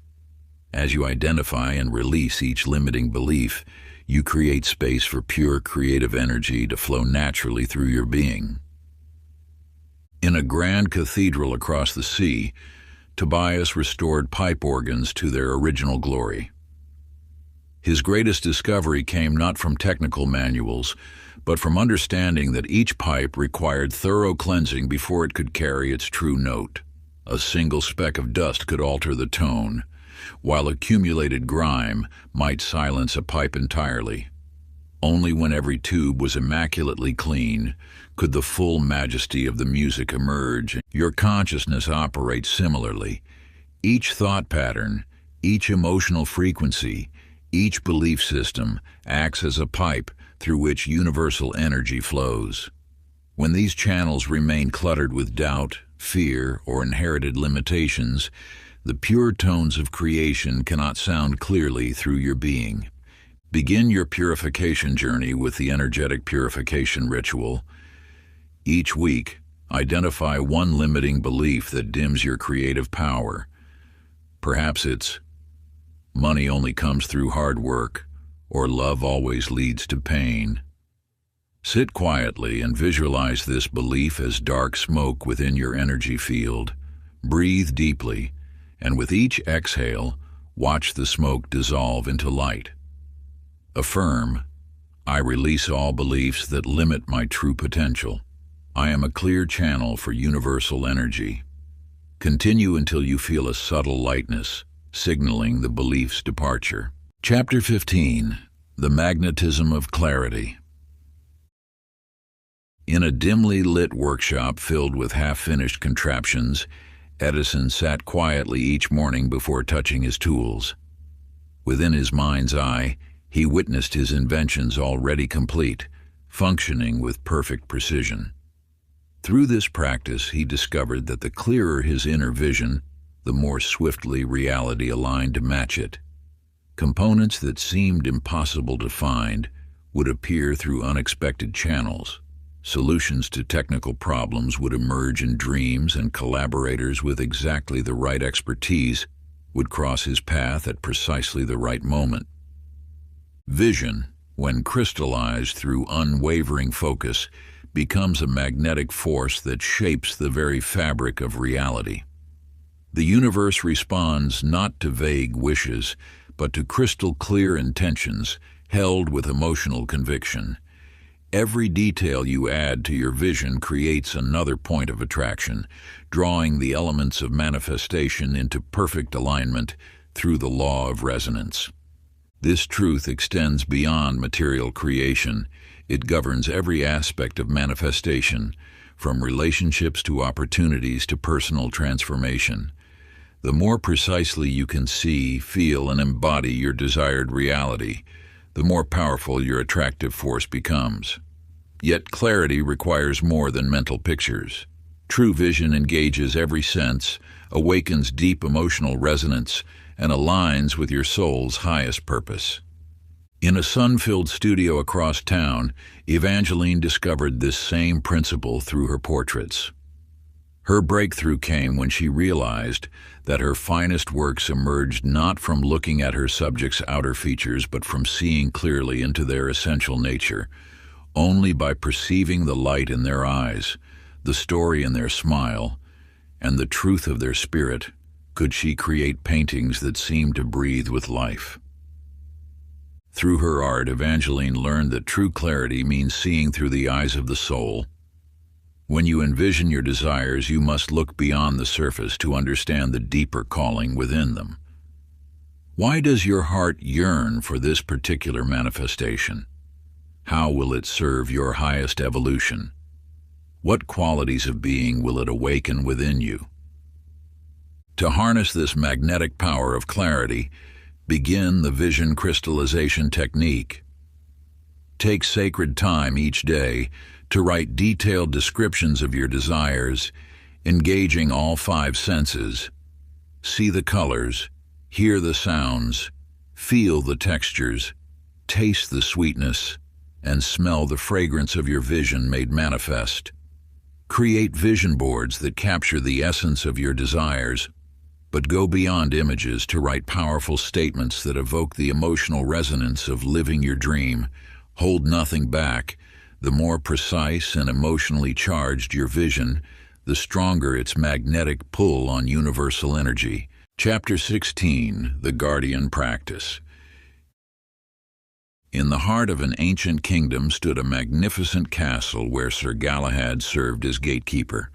As you identify and release each limiting belief, you create space for pure creative energy to flow naturally through your being. In a grand cathedral across the sea, Tobias restored pipe organs to their original glory. His greatest discovery came not from technical manuals, but from understanding that each pipe required thorough cleansing before it could carry its true note. A single speck of dust could alter the tone, while accumulated grime might silence a pipe entirely. Only when every tube was immaculately clean could the full majesty of the music emerge. Your consciousness operates similarly. Each thought pattern, each emotional frequency, each belief system acts as a pipe through which universal energy flows. When these channels remain cluttered with doubt, fear, or inherited limitations, the pure tones of creation cannot sound clearly through your being. Begin your purification journey with the energetic purification ritual. Each week, identify one limiting belief that dims your creative power. Perhaps it's, money only comes through hard work, or love always leads to pain. Sit quietly and visualize this belief as dark smoke within your energy field. Breathe deeply, and with each exhale, watch the smoke dissolve into light. Affirm, I release all beliefs that limit my true potential. I am a clear channel for universal energy. Continue until you feel a subtle lightness, signaling the belief's departure. Chapter 15: The Magnetism of Clarity. In a dimly lit workshop filled with half-finished contraptions, Edison sat quietly each morning before touching his tools. Within his mind's eye, he witnessed his inventions already complete, functioning with perfect precision. Through this practice, he discovered that the clearer his inner vision, the more swiftly reality aligned to match it. Components that seemed impossible to find would appear through unexpected channels. Solutions to technical problems would emerge in dreams, and collaborators with exactly the right expertise would cross his path at precisely the right moment. Vision, when crystallized through unwavering focus, becomes a magnetic force that shapes the very fabric of reality. The universe responds not to vague wishes, but to crystal clear intentions, held with emotional conviction. Every detail you add to your vision creates another point of attraction, drawing the elements of manifestation into perfect alignment through the law of resonance. This truth extends beyond material creation. It governs every aspect of manifestation, from relationships to opportunities to personal transformation. The more precisely you can see, feel, and embody your desired reality, the more powerful your attractive force becomes. Yet clarity requires more than mental pictures. True vision engages every sense, awakens deep emotional resonance, and aligns with your soul's highest purpose. In a sun-filled studio across town, Evangeline discovered this same principle through her portraits. Her breakthrough came when she realized that her finest works emerged not from looking at her subjects' outer features, but from seeing clearly into their essential nature. Only by perceiving the light in their eyes, the story in their smile, and the truth of their spirit, could she create paintings that seemed to breathe with life. Through her art, Evangeline learned that true clarity means seeing through the eyes of the soul. When you envision your desires, you must look beyond the surface to understand the deeper calling within them. Why does your heart yearn for this particular manifestation? How will it serve your highest evolution? What qualities of being will it awaken within you? To harness this magnetic power of clarity, begin the vision crystallization technique. Take sacred time each day to write detailed descriptions of your desires, engaging all 5 senses. See the colors, hear the sounds, feel the textures, taste the sweetness, and smell the fragrance of your vision made manifest. Create vision boards that capture the essence of your desires, but go beyond images to write powerful statements that evoke the emotional resonance of living your dream. Hold nothing back. The more precise and emotionally charged your vision, the stronger its magnetic pull on universal energy. Chapter 16, The Guardian Practice. In the heart of an ancient kingdom stood a magnificent castle where Sir Galahad served as gatekeeper.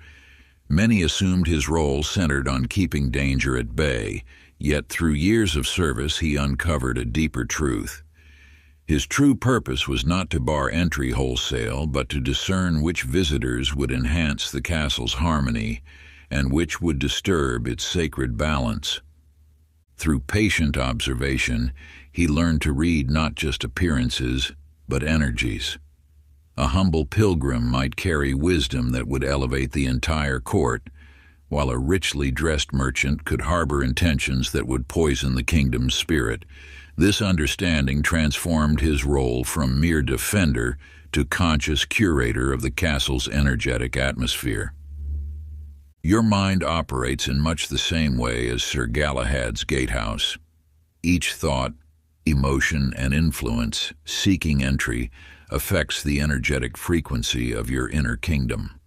Many assumed his role centered on keeping danger at bay, yet through years of service he uncovered a deeper truth. His true purpose was not to bar entry wholesale, but to discern which visitors would enhance the castle's harmony and which would disturb its sacred balance. Through patient observation, he learned to read not just appearances, but energies. A humble pilgrim might carry wisdom that would elevate the entire court, while a richly dressed merchant could harbor intentions that would poison the kingdom's spirit. This understanding transformed his role from mere defender to conscious curator of the castle's energetic atmosphere. Your mind operates in much the same way as Sir Galahad's gatehouse. Each thought, emotion, and influence seeking entry affects the energetic frequency of your inner kingdom.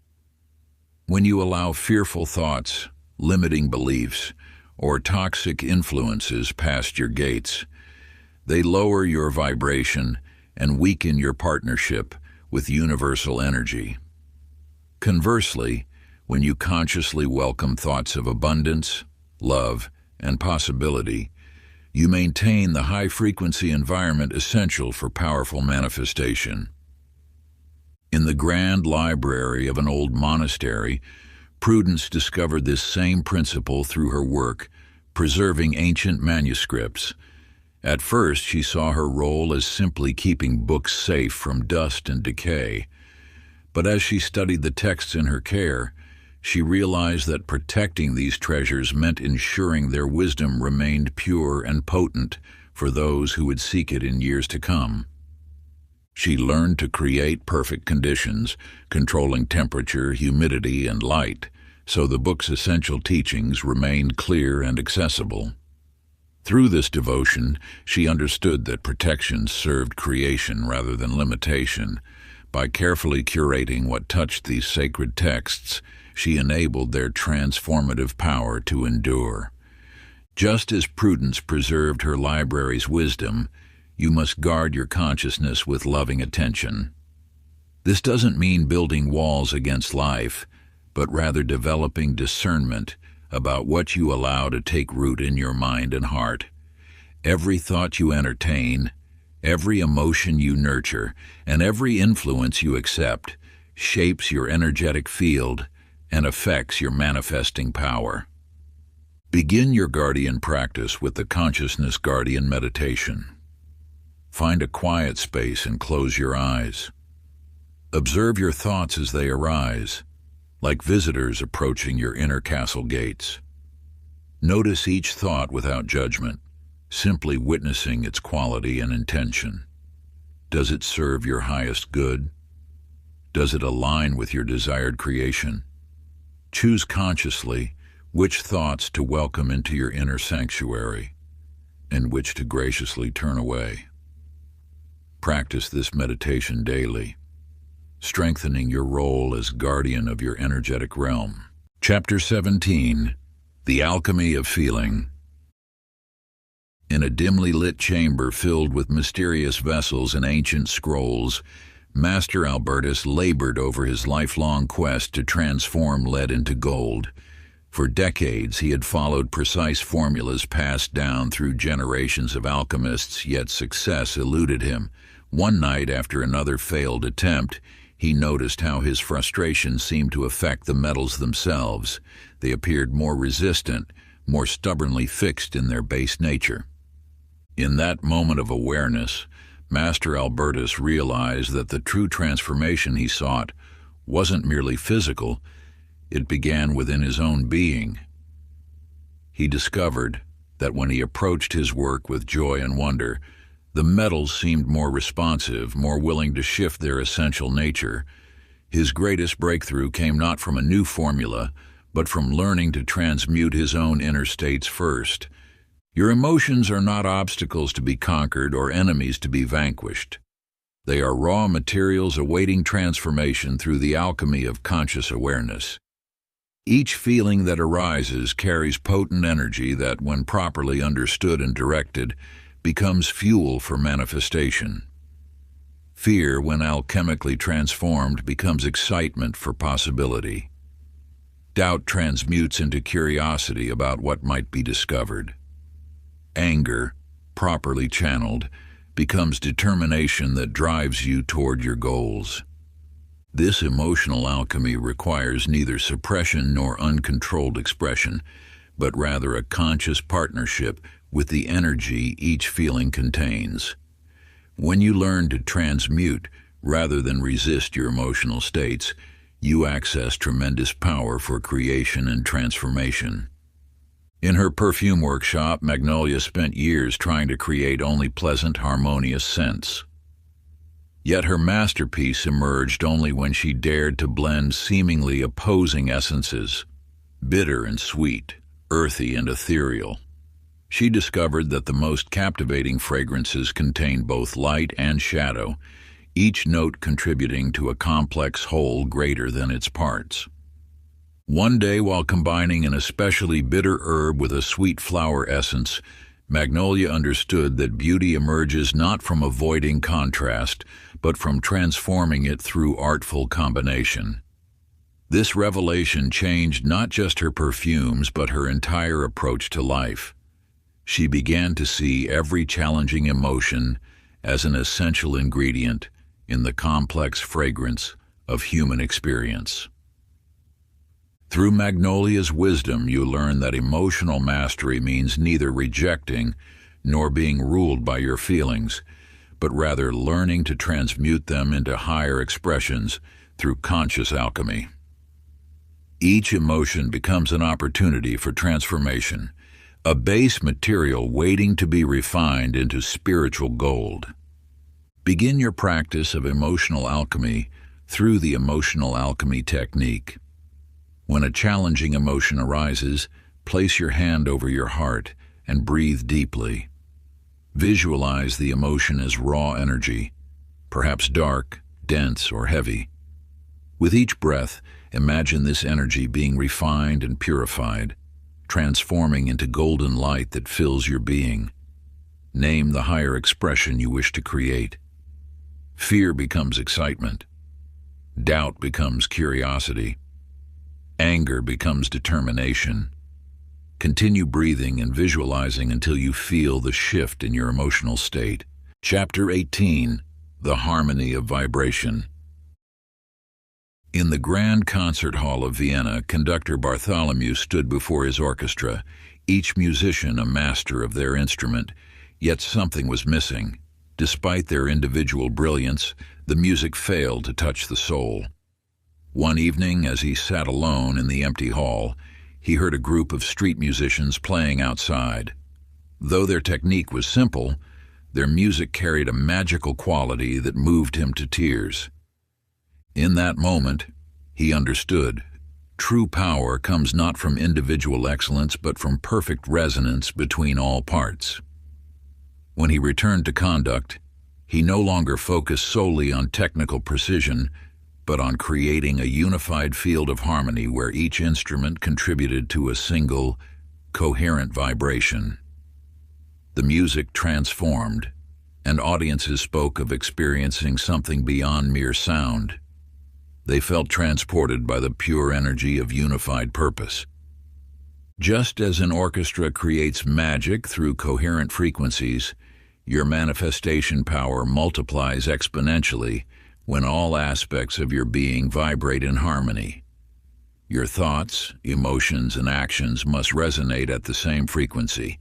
When you allow fearful thoughts, limiting beliefs, or toxic influences past your gates, they lower your vibration and weaken your partnership with universal energy. Conversely, when you consciously welcome thoughts of abundance, love, and possibility, you maintain the high-frequency environment essential for powerful manifestation. In the grand library of an old monastery, Prudence discovered this same principle through her work, preserving ancient manuscripts. At first, she saw her role as simply keeping books safe from dust and decay. But as she studied the texts in her care, she realized that protecting these treasures meant ensuring their wisdom remained pure and potent for those who would seek it in years to come. She learned to create perfect conditions, controlling temperature, humidity, and light, so the book's essential teachings remained clear and accessible. Through this devotion, she understood that protection served creation rather than limitation. By carefully curating what touched these sacred texts, she enabled their transformative power to endure. Just as Prudence preserved her library's wisdom, you must guard your consciousness with loving attention. This doesn't mean building walls against life, but rather developing discernment about what you allow to take root in your mind and heart. Every thought you entertain, every emotion you nurture, and every influence you accept shapes your energetic field and affects your manifesting power. Begin your guardian practice with the Consciousness Guardian meditation. Find a quiet space and close your eyes. Observe your thoughts as they arise, like visitors approaching your inner castle gates. Notice each thought without judgment, simply witnessing its quality and intention. Does it serve your highest good? Does it align with your desired creation? Choose consciously which thoughts to welcome into your inner sanctuary and which to graciously turn away. Practice this meditation daily, strengthening your role as guardian of your energetic realm. Chapter 17. The Alchemy of Feeling. In a dimly lit chamber filled with mysterious vessels and ancient scrolls, Master Albertus labored over his lifelong quest to transform lead into gold. For decades, he had followed precise formulas passed down through generations of alchemists, yet success eluded him. One night, after another failed attempt, he noticed how his frustration seemed to affect the metals themselves. They appeared more resistant, more stubbornly fixed in their base nature. In that moment of awareness, Master Albertus realized that the true transformation he sought wasn't merely physical, it began within his own being. He discovered that when he approached his work with joy and wonder, the metals seemed more responsive, more willing to shift their essential nature. His greatest breakthrough came not from a new formula, but from learning to transmute his own inner states first. Your emotions are not obstacles to be conquered or enemies to be vanquished. They are raw materials awaiting transformation through the alchemy of conscious awareness. Each feeling that arises carries potent energy that, when properly understood and directed, becomes fuel for manifestation. Fear, when alchemically transformed, becomes excitement for possibility. Doubt transmutes into curiosity about what might be discovered. Anger, properly channeled, becomes determination that drives you toward your goals. This emotional alchemy requires neither suppression nor uncontrolled expression, but rather a conscious partnership with the energy each feeling contains. When you learn to transmute rather than resist your emotional states, you access tremendous power for creation and transformation. In her perfume workshop, Magnolia spent years trying to create only pleasant, harmonious scents. Yet her masterpiece emerged only when she dared to blend seemingly opposing essences, bitter and sweet, earthy and ethereal. She discovered that the most captivating fragrances contain both light and shadow, each note contributing to a complex whole greater than its parts. One day, while combining an especially bitter herb with a sweet flower essence, Magnolia understood that beauty emerges not from avoiding contrast, but from transforming it through artful combination. This revelation changed not just her perfumes, but her entire approach to life. She began to see every challenging emotion as an essential ingredient in the complex fragrance of human experience. Through Magnolia's wisdom, you learn that emotional mastery means neither rejecting nor being ruled by your feelings, but rather learning to transmute them into higher expressions through conscious alchemy. Each emotion becomes an opportunity for transformation, a base material waiting to be refined into spiritual gold. Begin your practice of emotional alchemy through the emotional alchemy technique. When a challenging emotion arises, place your hand over your heart and breathe deeply. Visualize the emotion as raw energy, perhaps dark, dense, or heavy. With each breath, imagine this energy being refined and purified, transforming into golden light that fills your being. Name the higher expression you wish to create. Fear becomes excitement. Doubt becomes curiosity. Anger becomes determination. Continue breathing and visualizing until you feel the shift in your emotional state. Chapter 18. The Harmony of Vibration. In the Grand Concert Hall of Vienna, conductor Bartholomew stood before his orchestra, each musician a master of their instrument, yet something was missing. Despite their individual brilliance, the music failed to touch the soul. One evening, as he sat alone in the empty hall, he heard a group of street musicians playing outside. Though their technique was simple, their music carried a magical quality that moved him to tears. In that moment, he understood. True power comes not from individual excellence, but from perfect resonance between all parts. When he returned to conduct, he no longer focused solely on technical precision, but on creating a unified field of harmony where each instrument contributed to a single, coherent vibration. The music transformed, and audiences spoke of experiencing something beyond mere sound. They felt transported by the pure energy of unified purpose. Just as an orchestra creates magic through coherent frequencies, your manifestation power multiplies exponentially when all aspects of your being vibrate in harmony. Your thoughts, emotions, and actions must resonate at the same frequency,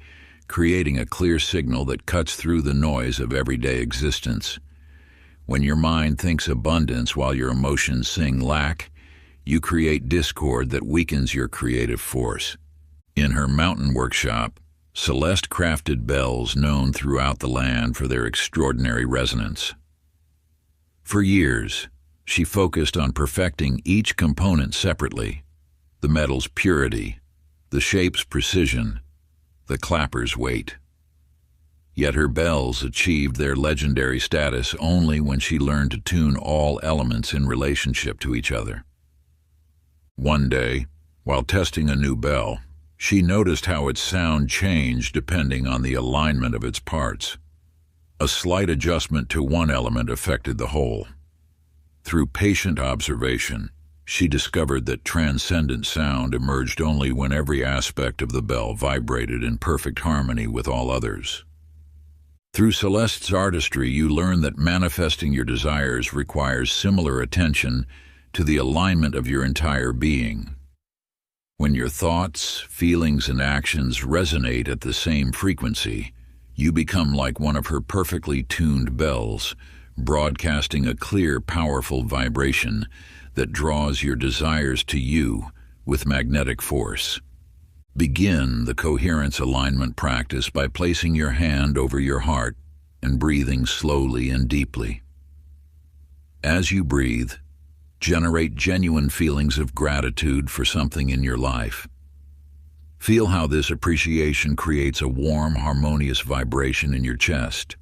creating a clear signal that cuts through the noise of everyday existence. When your mind thinks abundance while your emotions sing lack, you create discord that weakens your creative force. In her mountain workshop, Celeste crafted bells known throughout the land for their extraordinary resonance. For years, she focused on perfecting each component separately: the metal's purity, the shape's precision, the clapper's weight. Yet her bells achieved their legendary status only when she learned to tune all elements in relationship to each other. One day, while testing a new bell, she noticed how its sound changed depending on the alignment of its parts. A slight adjustment to one element affected the whole. Through patient observation, she discovered that transcendent sound emerged only when every aspect of the bell vibrated in perfect harmony with all others. Through Celeste's artistry, you learn that manifesting your desires requires similar attention to the alignment of your entire being. When your thoughts, feelings, and actions resonate at the same frequency, you become like one of her perfectly tuned bells, broadcasting a clear, powerful vibration that draws your desires to you with magnetic force. Begin the coherence alignment practice by placing your hand over your heart and breathing slowly and deeply. As you breathe, generate genuine feelings of gratitude for something in your life. Feel how this appreciation creates a warm, harmonious vibration in your chest.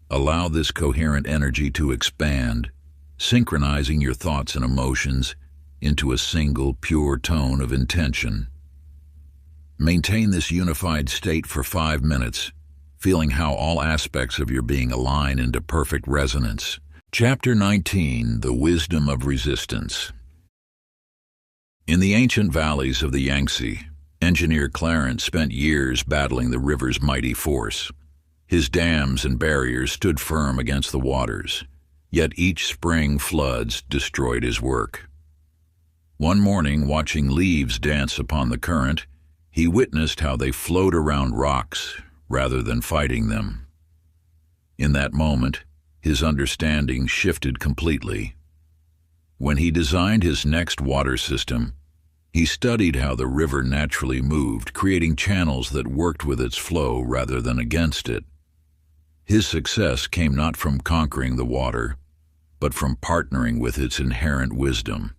Allow this coherent energy to expand, synchronizing your thoughts and emotions into a single, pure tone of intention. Maintain this unified state for 5 minutes, feeling how all aspects of your being align into perfect resonance. Chapter 19. The Wisdom of Resistance. In the ancient valleys of the Yangtze, engineer Clarence spent years battling the river's mighty force. His dams and barriers stood firm against the waters, yet each spring floods destroyed his work. One morning, watching leaves dance upon the current, he witnessed how they flowed around rocks rather than fighting them. In that moment, his understanding shifted completely. When he designed his next water system, he studied how the river naturally moved, creating channels that worked with its flow rather than against it. His success came not from conquering the water, but from partnering with its inherent wisdom.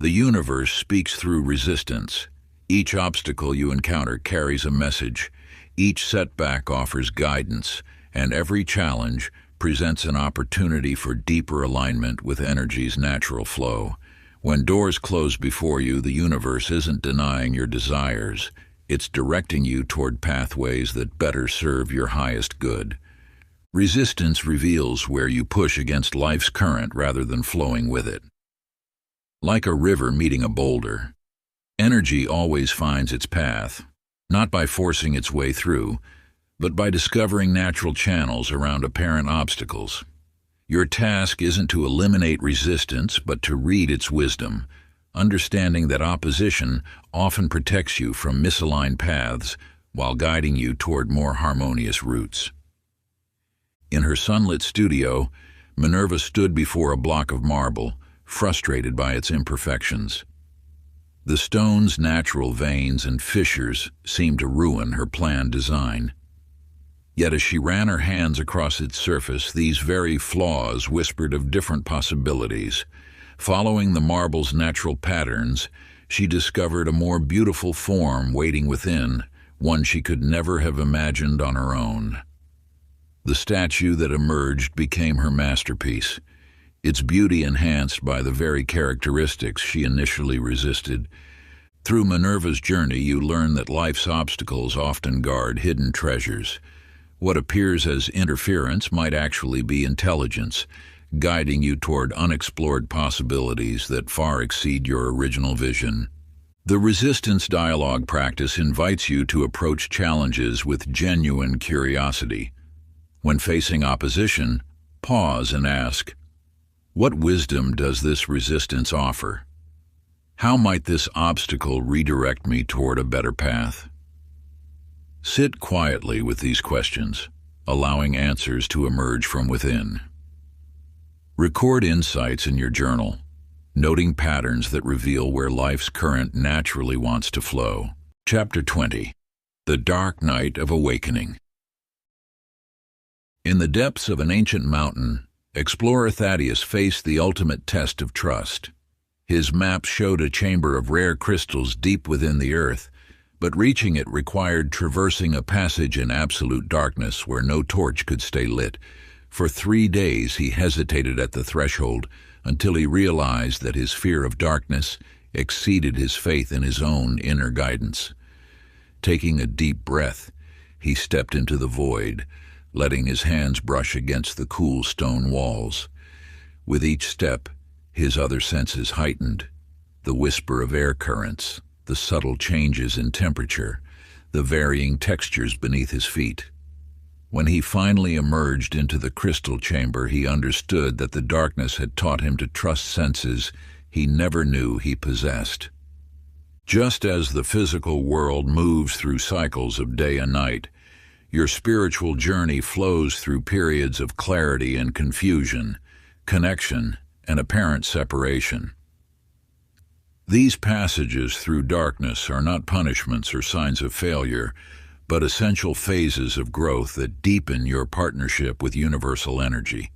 The universe speaks through resistance. Each obstacle you encounter carries a message. Each setback offers guidance, and every challenge presents an opportunity for deeper alignment with energy's natural flow. When doors close before you, the universe isn't denying your desires. It's directing you toward pathways that better serve your highest good. Resistance reveals where you push against life's current rather than flowing with it. Like a river meeting a boulder, energy always finds its path, not by forcing its way through, but by discovering natural channels around apparent obstacles. Your task isn't to eliminate resistance, but to read its wisdom, understanding that opposition often protects you from misaligned paths while guiding you toward more harmonious routes. In her sunlit studio, Minerva stood before a block of marble, frustrated by its imperfections. The stone's natural veins and fissures seemed to ruin her planned design. Yet as she ran her hands across its surface, these very flaws whispered of different possibilities. Following the marble's natural patterns, she discovered a more beautiful form waiting within, one she could never have imagined on her own. The statue that emerged became her masterpiece, its beauty enhanced by the very characteristics she initially resisted. Through Minerva's journey, you learn that life's obstacles often guard hidden treasures. What appears as interference might actually be intelligence, guiding you toward unexplored possibilities that far exceed your original vision. The resistance dialogue practice invites you to approach challenges with genuine curiosity. When facing opposition, pause and ask, what wisdom does this resistance offer? How might this obstacle redirect me toward a better path? Sit quietly with these questions, allowing answers to emerge from within. Record insights in your journal, noting patterns that reveal where life's current naturally wants to flow. Chapter 20. The Dark Night of Awakening. In the depths of an ancient mountain, explorer Thaddeus faced the ultimate test of trust. His map showed a chamber of rare crystals deep within the earth, but reaching it required traversing a passage in absolute darkness where no torch could stay lit. For 3 days he hesitated at the threshold until he realized that his fear of darkness exceeded his faith in his own inner guidance. Taking a deep breath, he stepped into the void, letting his hands brush against the cool stone walls. With each step, his other senses heightened: the whisper of air currents, the subtle changes in temperature, the varying textures beneath his feet. When he finally emerged into the crystal chamber, he understood that the darkness had taught him to trust senses he never knew he possessed. Just as the physical world moves through cycles of day and night, your spiritual journey flows through periods of clarity and confusion, connection and apparent separation. These passages through darkness are not punishments or signs of failure, but essential phases of growth that deepen your partnership with universal energy.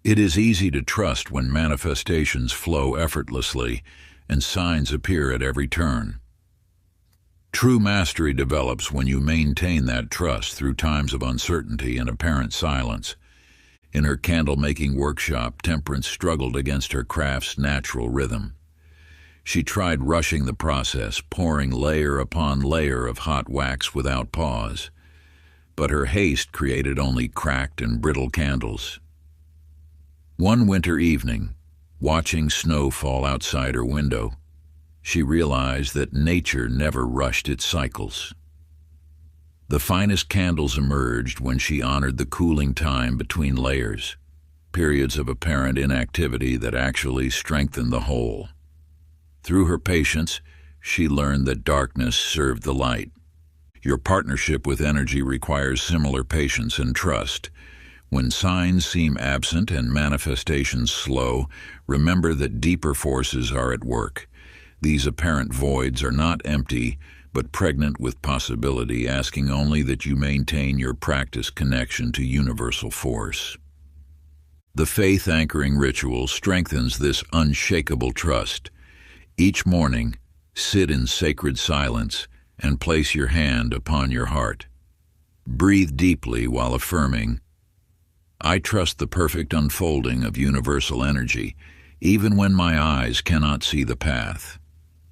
It is easy to trust when manifestations flow effortlessly and signs appear at every turn. True mastery develops when you maintain that trust through times of uncertainty and apparent silence. In her candle-making workshop, Temperance struggled against her craft's natural rhythm. She tried rushing the process, pouring layer upon layer of hot wax without pause. But her haste created only cracked and brittle candles. One winter evening, watching snow fall outside her window, she realized that nature never rushed its cycles. The finest candles emerged when she honored the cooling time between layers, periods of apparent inactivity that actually strengthened the whole. Through her patience, she learned that darkness served the light. Your partnership with energy requires similar patience and trust. When signs seem absent and manifestations slow, remember that deeper forces are at work. These apparent voids are not empty, but pregnant with possibility, asking only that you maintain your practice connection to universal force. The faith-anchoring ritual strengthens this unshakable trust. Each morning, sit in sacred silence and place your hand upon your heart. Breathe deeply while affirming, I trust the perfect unfolding of universal energy, even when my eyes cannot see the path.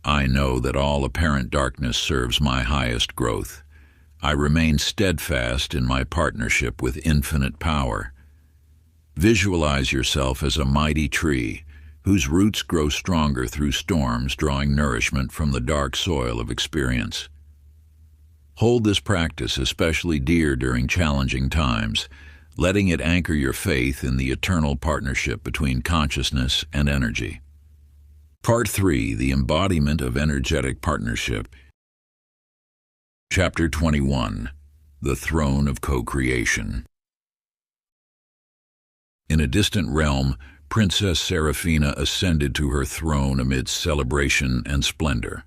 I know that all apparent darkness serves my highest growth. I remain steadfast in my partnership with infinite power. Visualize yourself as a mighty tree whose roots grow stronger through storms, drawing nourishment from the dark soil of experience. Hold this practice especially dear during challenging times, letting it anchor your faith in the eternal partnership between consciousness and energy. Part 3. The Embodiment of Energetic Partnership. Chapter 21. The Throne of Co-Creation. In a distant realm, Princess Seraphina ascended to her throne amidst celebration and splendor.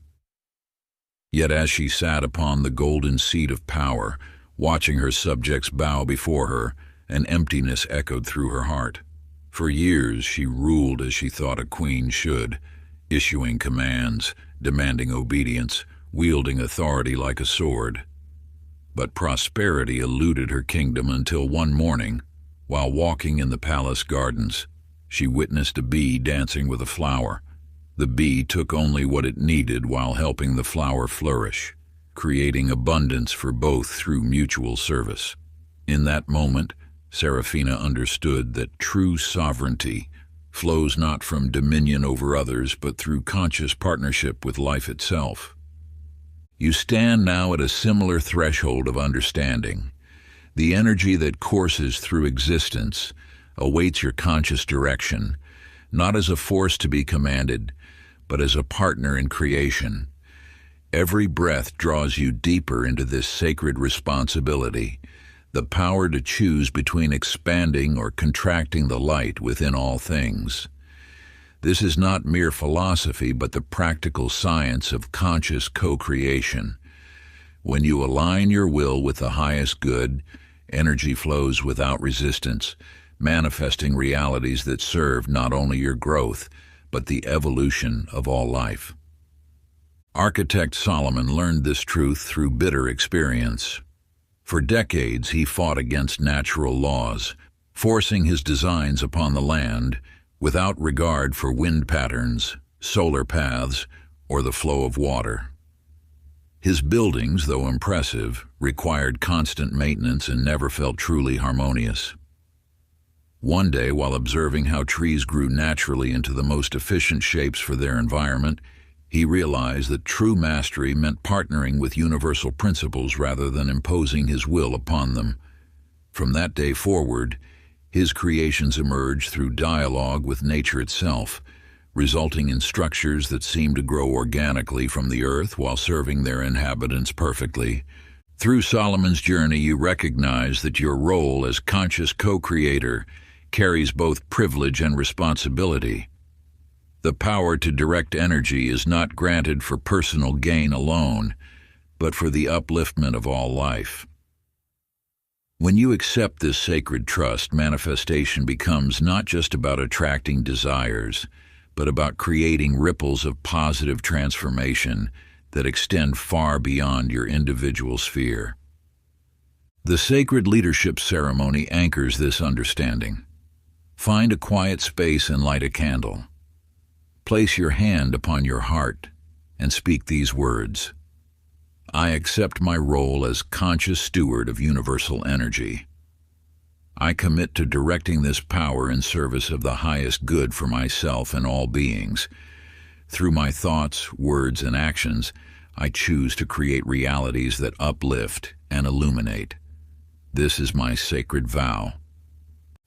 Yet as she sat upon the golden seat of power, watching her subjects bow before her, an emptiness echoed through her heart. For years she ruled as she thought a queen should, issuing commands, demanding obedience, wielding authority like a sword. But prosperity eluded her kingdom until one morning, while walking in the palace gardens, she witnessed a bee dancing with a flower. The bee took only what it needed while helping the flower flourish, creating abundance for both through mutual service. In that moment, Seraphina understood that true sovereignty flows not from dominion over others, but through conscious partnership with life itself. You stand now at a similar threshold of understanding. The energy that courses through existence awaits your conscious direction, not as a force to be commanded, but as a partner in creation. Every breath draws you deeper into this sacred responsibility, the power to choose between expanding or contracting the light within all things. This is not mere philosophy, but the practical science of conscious co-creation. When you align your will with the highest good, energy flows without resistance, manifesting realities that serve not only your growth, but the evolution of all life. Architect Solomon learned this truth through bitter experience. For decades he fought against natural laws, forcing his designs upon the land without regard for wind patterns, solar paths, or the flow of water. His buildings, though impressive, required constant maintenance and never felt truly harmonious. One day, while observing how trees grew naturally into the most efficient shapes for their environment, he realized that true mastery meant partnering with universal principles rather than imposing his will upon them. From that day forward, his creations emerged through dialogue with nature itself, resulting in structures that seemed to grow organically from the earth while serving their inhabitants perfectly. Through Solomon's journey, you recognize that your role as conscious co-creator carries both privilege and responsibility. The power to direct energy is not granted for personal gain alone, but for the upliftment of all life. When you accept this sacred trust, manifestation becomes not just about attracting desires, but about creating ripples of positive transformation that extend far beyond your individual sphere. The sacred leadership ceremony anchors this understanding. Find a quiet space and light a candle. Place your hand upon your heart and speak these words. I accept my role as conscious steward of universal energy. I commit to directing this power in service of the highest good for myself and all beings. Through my thoughts, words, and actions, I choose to create realities that uplift and illuminate. This is my sacred vow.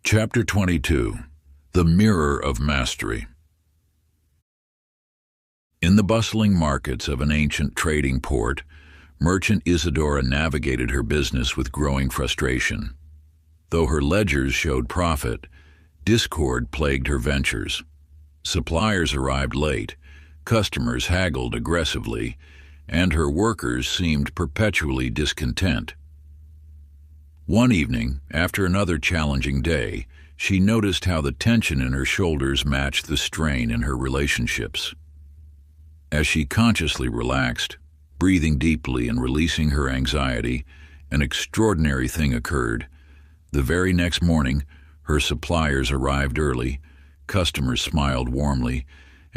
Chapter 22. The Mirror of Mastery. In the bustling markets of an ancient trading port, merchant Isadora navigated her business with growing frustration. Though her ledgers showed profit, discord plagued her ventures. Suppliers arrived late, customers haggled aggressively, and her workers seemed perpetually discontent. One evening, after another challenging day, she noticed how the tension in her shoulders matched the strain in her relationships. As she consciously relaxed, breathing deeply and releasing her anxiety, an extraordinary thing occurred. The very next morning, her suppliers arrived early, customers smiled warmly,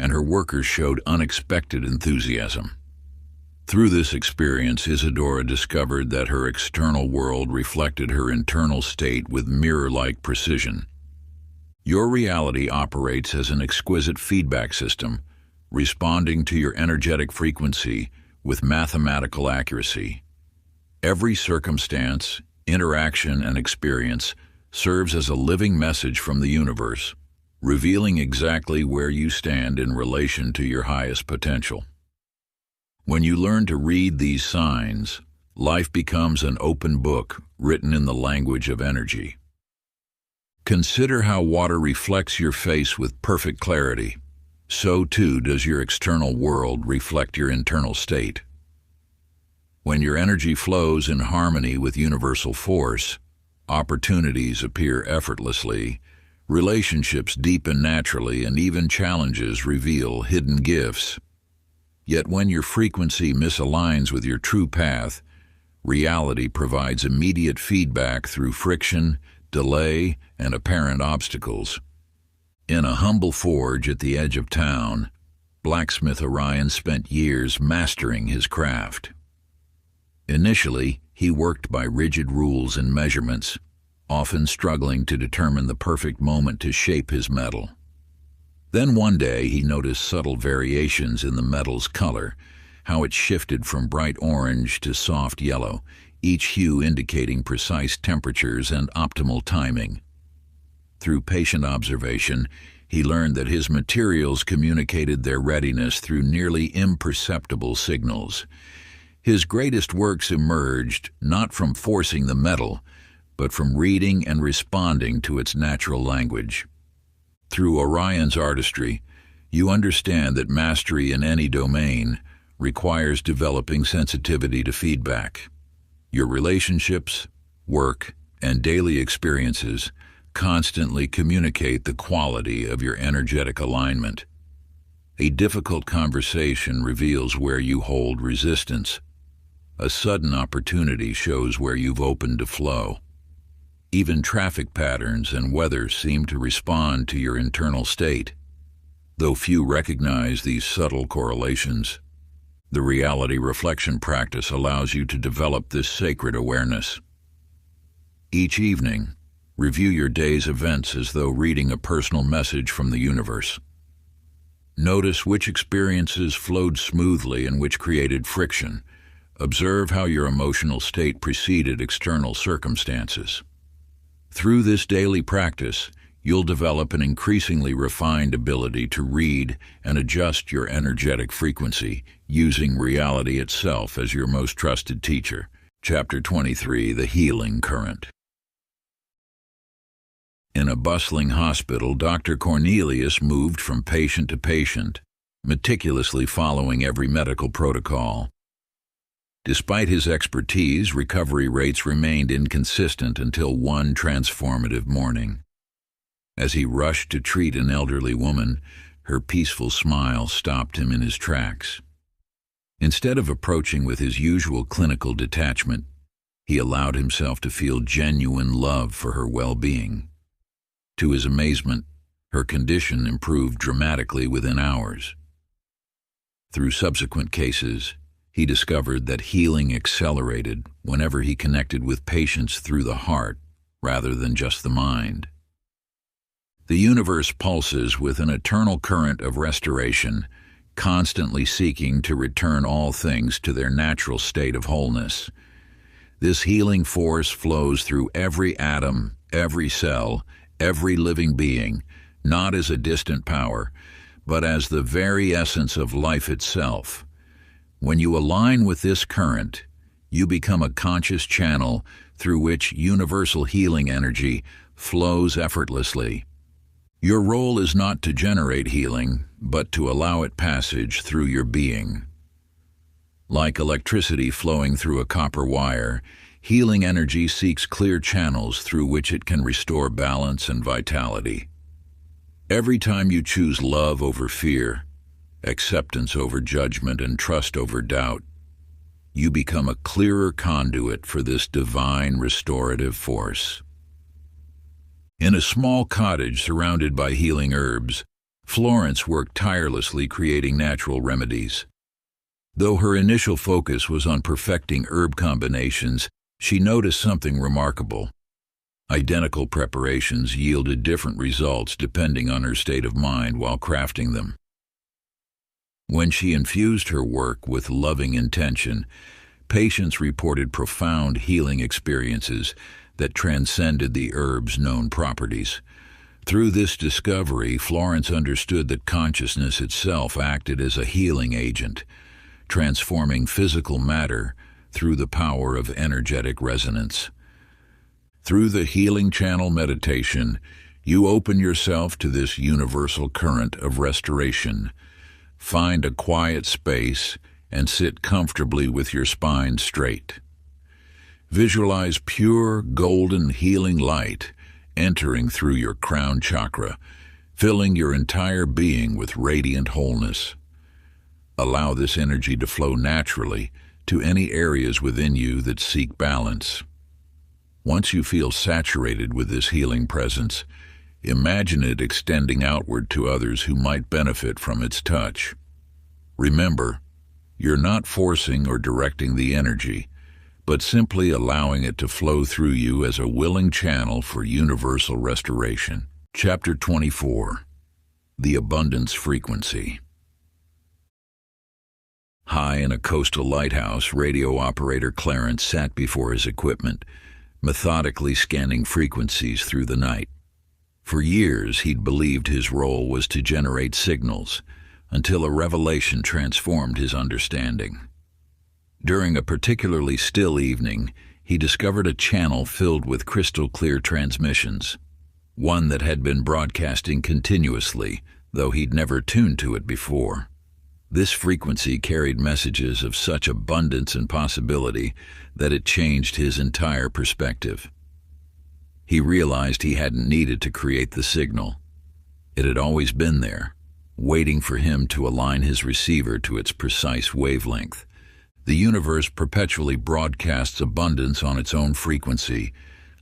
and her workers showed unexpected enthusiasm. Through this experience, Isadora discovered that her external world reflected her internal state with mirror-like precision. Your reality operates as an exquisite feedback system, responding to your energetic frequency with mathematical accuracy. Every circumstance, interaction, and experience serves as a living message from the universe, revealing exactly where you stand in relation to your highest potential. When you learn to read these signs, life becomes an open book written in the language of energy. Consider how water reflects your face with perfect clarity. So too does your external world reflect your internal state. When your energy flows in harmony with universal force, opportunities appear effortlessly, relationships deepen naturally, and even challenges reveal hidden gifts. Yet when your frequency misaligns with your true path, reality provides immediate feedback through friction, delay, and apparent obstacles. In a humble forge at the edge of town, blacksmith Orion spent years mastering his craft. Initially, he worked by rigid rules and measurements, often struggling to determine the perfect moment to shape his metal. Then one day he noticed subtle variations in the metal's color, how it shifted from bright orange to soft yellow, each hue indicating precise temperatures and optimal timing. Through patient observation, he learned that his materials communicated their readiness through nearly imperceptible signals. His greatest works emerged not from forcing the metal, but from reading and responding to its natural language. Through Orion's artistry, you understand that mastery in any domain requires developing sensitivity to feedback. Your relationships, work, and daily experiences constantly communicate the quality of your energetic alignment. A difficult conversation reveals where you hold resistance. A sudden opportunity shows where you've opened to flow. Even traffic patterns and weather seem to respond to your internal state. Though few recognize these subtle correlations, the reality reflection practice allows you to develop this sacred awareness. Each evening, review your day's events as though reading a personal message from the universe. Notice which experiences flowed smoothly and which created friction. Observe how your emotional state preceded external circumstances. Through this daily practice, you'll develop an increasingly refined ability to read and adjust your energetic frequency, using reality itself as your most trusted teacher. Chapter 23, The Healing Current. In a bustling hospital, Dr. Cornelius moved from patient to patient, meticulously following every medical protocol. Despite his expertise, recovery rates remained inconsistent until one transformative morning. As he rushed to treat an elderly woman, her peaceful smile stopped him in his tracks. Instead of approaching with his usual clinical detachment, he allowed himself to feel genuine love for her well-being. To his amazement, her condition improved dramatically within hours. Through subsequent cases, he discovered that healing accelerated whenever he connected with patients through the heart rather than just the mind. The universe pulses with an eternal current of restoration, constantly seeking to return all things to their natural state of wholeness. This healing force flows through every atom, every cell, every living being, not as a distant power, but as the very essence of life itself. When you align with this current, you become a conscious channel through which universal healing energy flows effortlessly. Your role is not to generate healing, but to allow it passage through your being. Like electricity flowing through a copper wire, healing energy seeks clear channels through which it can restore balance and vitality. Every time you choose love over fear, acceptance over judgment, and trust over doubt, you become a clearer conduit for this divine restorative force. In a small cottage surrounded by healing herbs, Florence worked tirelessly creating natural remedies. Though her initial focus was on perfecting herb combinations, she noticed something remarkable. Identical preparations yielded different results depending on her state of mind while crafting them. When she infused her work with loving intention, patients reported profound healing experiences that transcended the herb's known properties. Through this discovery, Florence understood that consciousness itself acted as a healing agent, transforming physical matter through the power of energetic resonance. Through the healing channel meditation, you open yourself to this universal current of restoration. Find a quiet space and sit comfortably with your spine straight. Visualize pure, golden healing light entering through your crown chakra, filling your entire being with radiant wholeness. Allow this energy to flow naturally to any areas within you that seek balance. Once you feel saturated with this healing presence, imagine it extending outward to others who might benefit from its touch. Remember, you're not forcing or directing the energy, but simply allowing it to flow through you as a willing channel for universal restoration. Chapter 24. The Abundance Frequency. High in a coastal lighthouse, radio operator Clarence sat before his equipment, methodically scanning frequencies through the night. For years, he'd believed his role was to generate signals, until a revelation transformed his understanding. During a particularly still evening, he discovered a channel filled with crystal-clear transmissions, one that had been broadcasting continuously, though he'd never tuned to it before. This frequency carried messages of such abundance and possibility that it changed his entire perspective. He realized he hadn't needed to create the signal. It had always been there, waiting for him to align his receiver to its precise wavelength. The universe perpetually broadcasts abundance on its own frequency.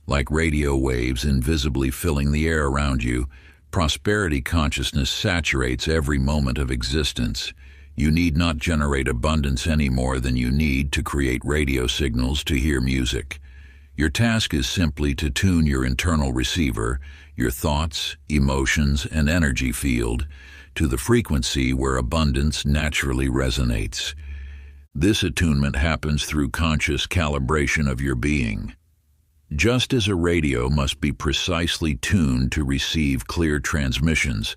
Like radio waves invisibly filling the air around you, prosperity consciousness saturates every moment of existence. You need not generate abundance any more than you need to create radio signals to hear music. Your task is simply to tune your internal receiver, your thoughts, emotions, and energy field, to the frequency where abundance naturally resonates. This attunement happens through conscious calibration of your being. Just as a radio must be precisely tuned to receive clear transmissions,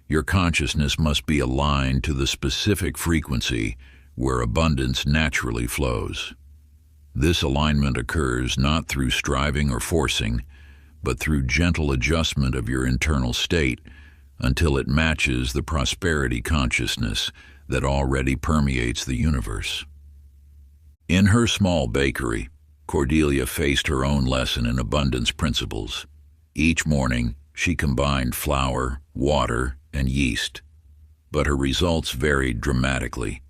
your consciousness must be aligned to the specific frequency where abundance naturally flows. This alignment occurs not through striving or forcing, but through gentle adjustment of your internal state until it matches the prosperity consciousness that already permeates the universe. In her small bakery, Cordelia faced her own lesson in abundance principles. Each morning, she combined flour, water, and yeast, but her results varied dramatically.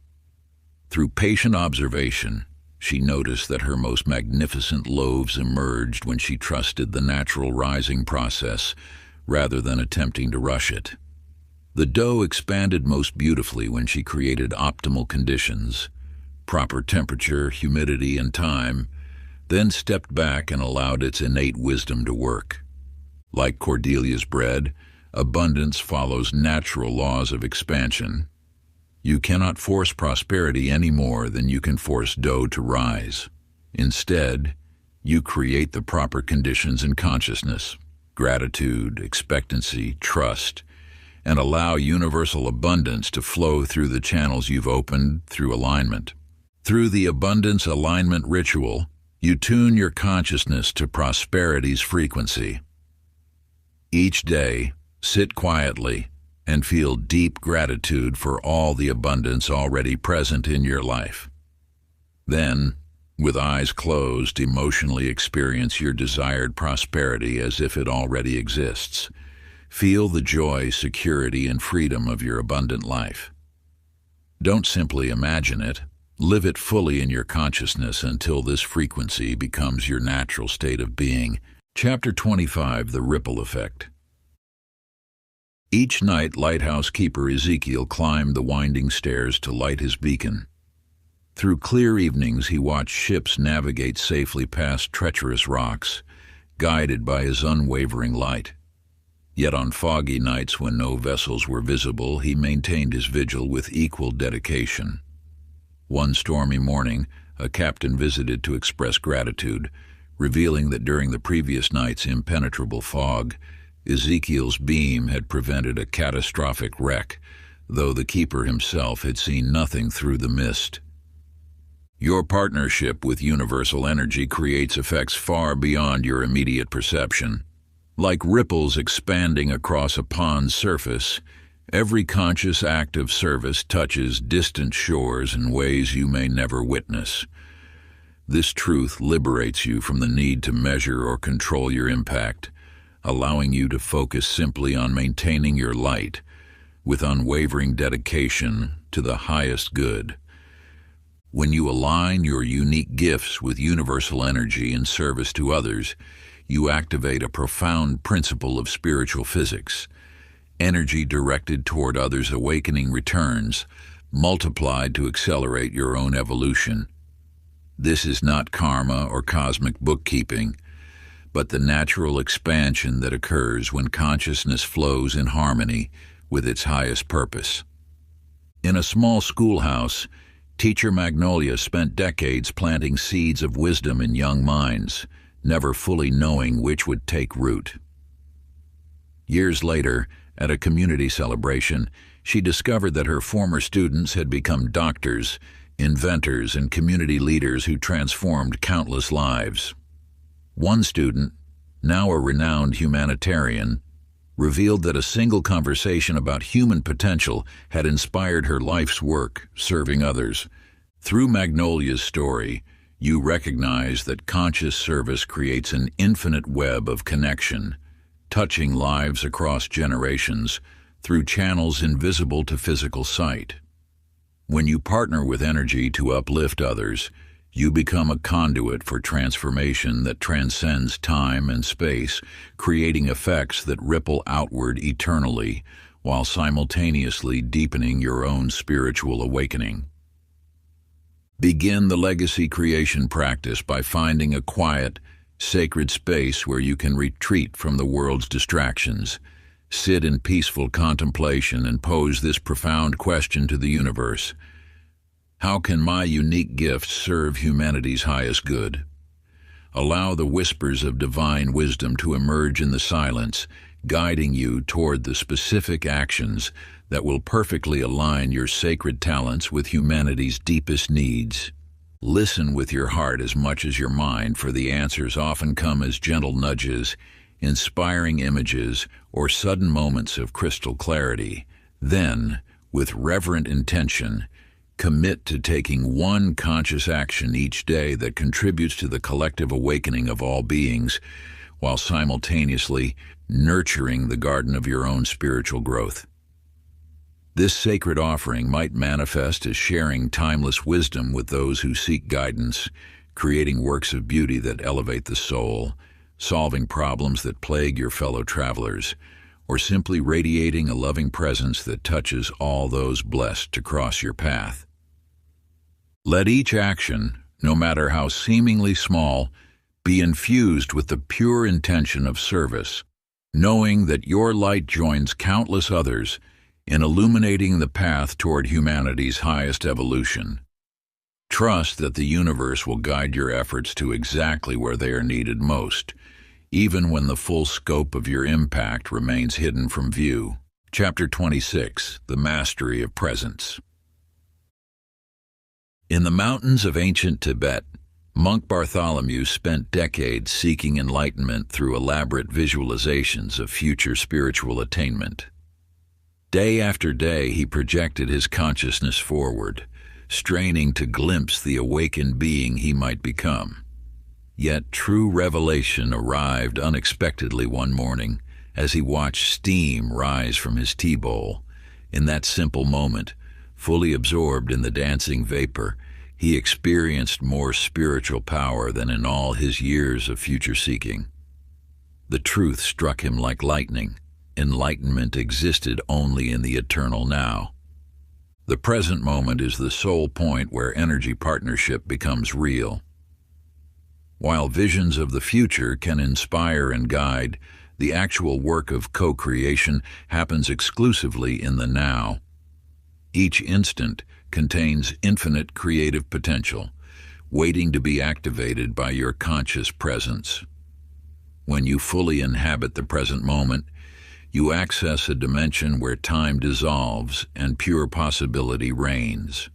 Through patient observation, she noticed that her most magnificent loaves emerged when she trusted the natural rising process rather than attempting to rush it. The dough expanded most beautifully when she created optimal conditions, proper temperature, humidity, and time, then stepped back and allowed its innate wisdom to work. Like Cordelia's bread, abundance follows natural laws of expansion. You cannot force prosperity any more than you can force dough to rise. Instead, you create the proper conditions in consciousness, gratitude, expectancy, trust, and allow universal abundance to flow through the channels you've opened through alignment. Through the abundance alignment ritual, you tune your consciousness to prosperity's frequency. Each day, sit quietly and feel deep gratitude for all the abundance already present in your life. Then, with eyes closed, emotionally experience your desired prosperity as if it already exists. Feel the joy, security, and freedom of your abundant life. Don't simply imagine it. Live it fully in your consciousness until this frequency becomes your natural state of being. Chapter 25, The Ripple Effect. Each night, lighthouse keeper Ezekiel climbed the winding stairs to light his beacon. Through clear evenings, he watched ships navigate safely past treacherous rocks, guided by his unwavering light. Yet on foggy nights when no vessels were visible, he maintained his vigil with equal dedication. One stormy morning, a captain visited to express gratitude, revealing that during the previous night's impenetrable fog, Ezekiel's beam had prevented a catastrophic wreck, though the keeper himself had seen nothing through the mist. Your partnership with universal energy creates effects far beyond your immediate perception. Like ripples expanding across a pond's surface, every conscious act of service touches distant shores in ways you may never witness. This truth liberates you from the need to measure or control your impact, allowing you to focus simply on maintaining your light with unwavering dedication to the highest good. When you align your unique gifts with universal energy in service to others, you activate a profound principle of spiritual physics. Energy directed toward others' awakening returns, multiplied to accelerate your own evolution. This is not karma or cosmic bookkeeping, but the natural expansion that occurs when consciousness flows in harmony with its highest purpose. In a small schoolhouse, Teacher Magnolia spent decades planting seeds of wisdom in young minds, never fully knowing which would take root. Years later, at a community celebration, she discovered that her former students had become doctors, inventors, and community leaders who transformed countless lives. One student, now a renowned humanitarian, revealed that a single conversation about human potential had inspired her life's work, serving others. Through Magnolia's story, you recognize that conscious service creates an infinite web of connection, touching lives across generations through channels invisible to physical sight. When you partner with energy to uplift others, you become a conduit for transformation that transcends time and space, creating effects that ripple outward eternally, while simultaneously deepening your own spiritual awakening. Begin the legacy creation practice by finding a quiet, sacred space where you can retreat from the world's distractions. Sit in peaceful contemplation and pose this profound question to the universe. How can my unique gifts serve humanity's highest good? Allow the whispers of divine wisdom to emerge in the silence, guiding you toward the specific actions that will perfectly align your sacred talents with humanity's deepest needs. Listen with your heart as much as your mind, for the answers often come as gentle nudges, inspiring images, or sudden moments of crystal clarity. Then, with reverent intention, commit to taking one conscious action each day that contributes to the collective awakening of all beings, while simultaneously nurturing the garden of your own spiritual growth. This sacred offering might manifest as sharing timeless wisdom with those who seek guidance, creating works of beauty that elevate the soul, solving problems that plague your fellow travelers, or simply radiating a loving presence that touches all those blessed to cross your path. Let each action, no matter how seemingly small, be infused with the pure intention of service, knowing that your light joins countless others in illuminating the path toward humanity's highest evolution. Trust that the universe will guide your efforts to exactly where they are needed most, even when the full scope of your impact remains hidden from view. Chapter 26, The Mastery of Presence. In the mountains of ancient Tibet, monk Bartholomew spent decades seeking enlightenment through elaborate visualizations of future spiritual attainment. Day after day, he projected his consciousness forward, straining to glimpse the awakened being he might become. Yet true revelation arrived unexpectedly one morning as he watched steam rise from his tea bowl. In that simple moment, fully absorbed in the dancing vapor, he experienced more spiritual power than in all his years of future seeking. The truth struck him like lightning. enlightenment existed only in the eternal now. The present moment is the sole point where energy partnership becomes real. While visions of the future can inspire and guide, the actual work of co-creation happens exclusively in the now. Each instant contains infinite creative potential, waiting to be activated by your conscious presence. When you fully inhabit the present moment, you access a dimension where time dissolves and pure possibility reigns.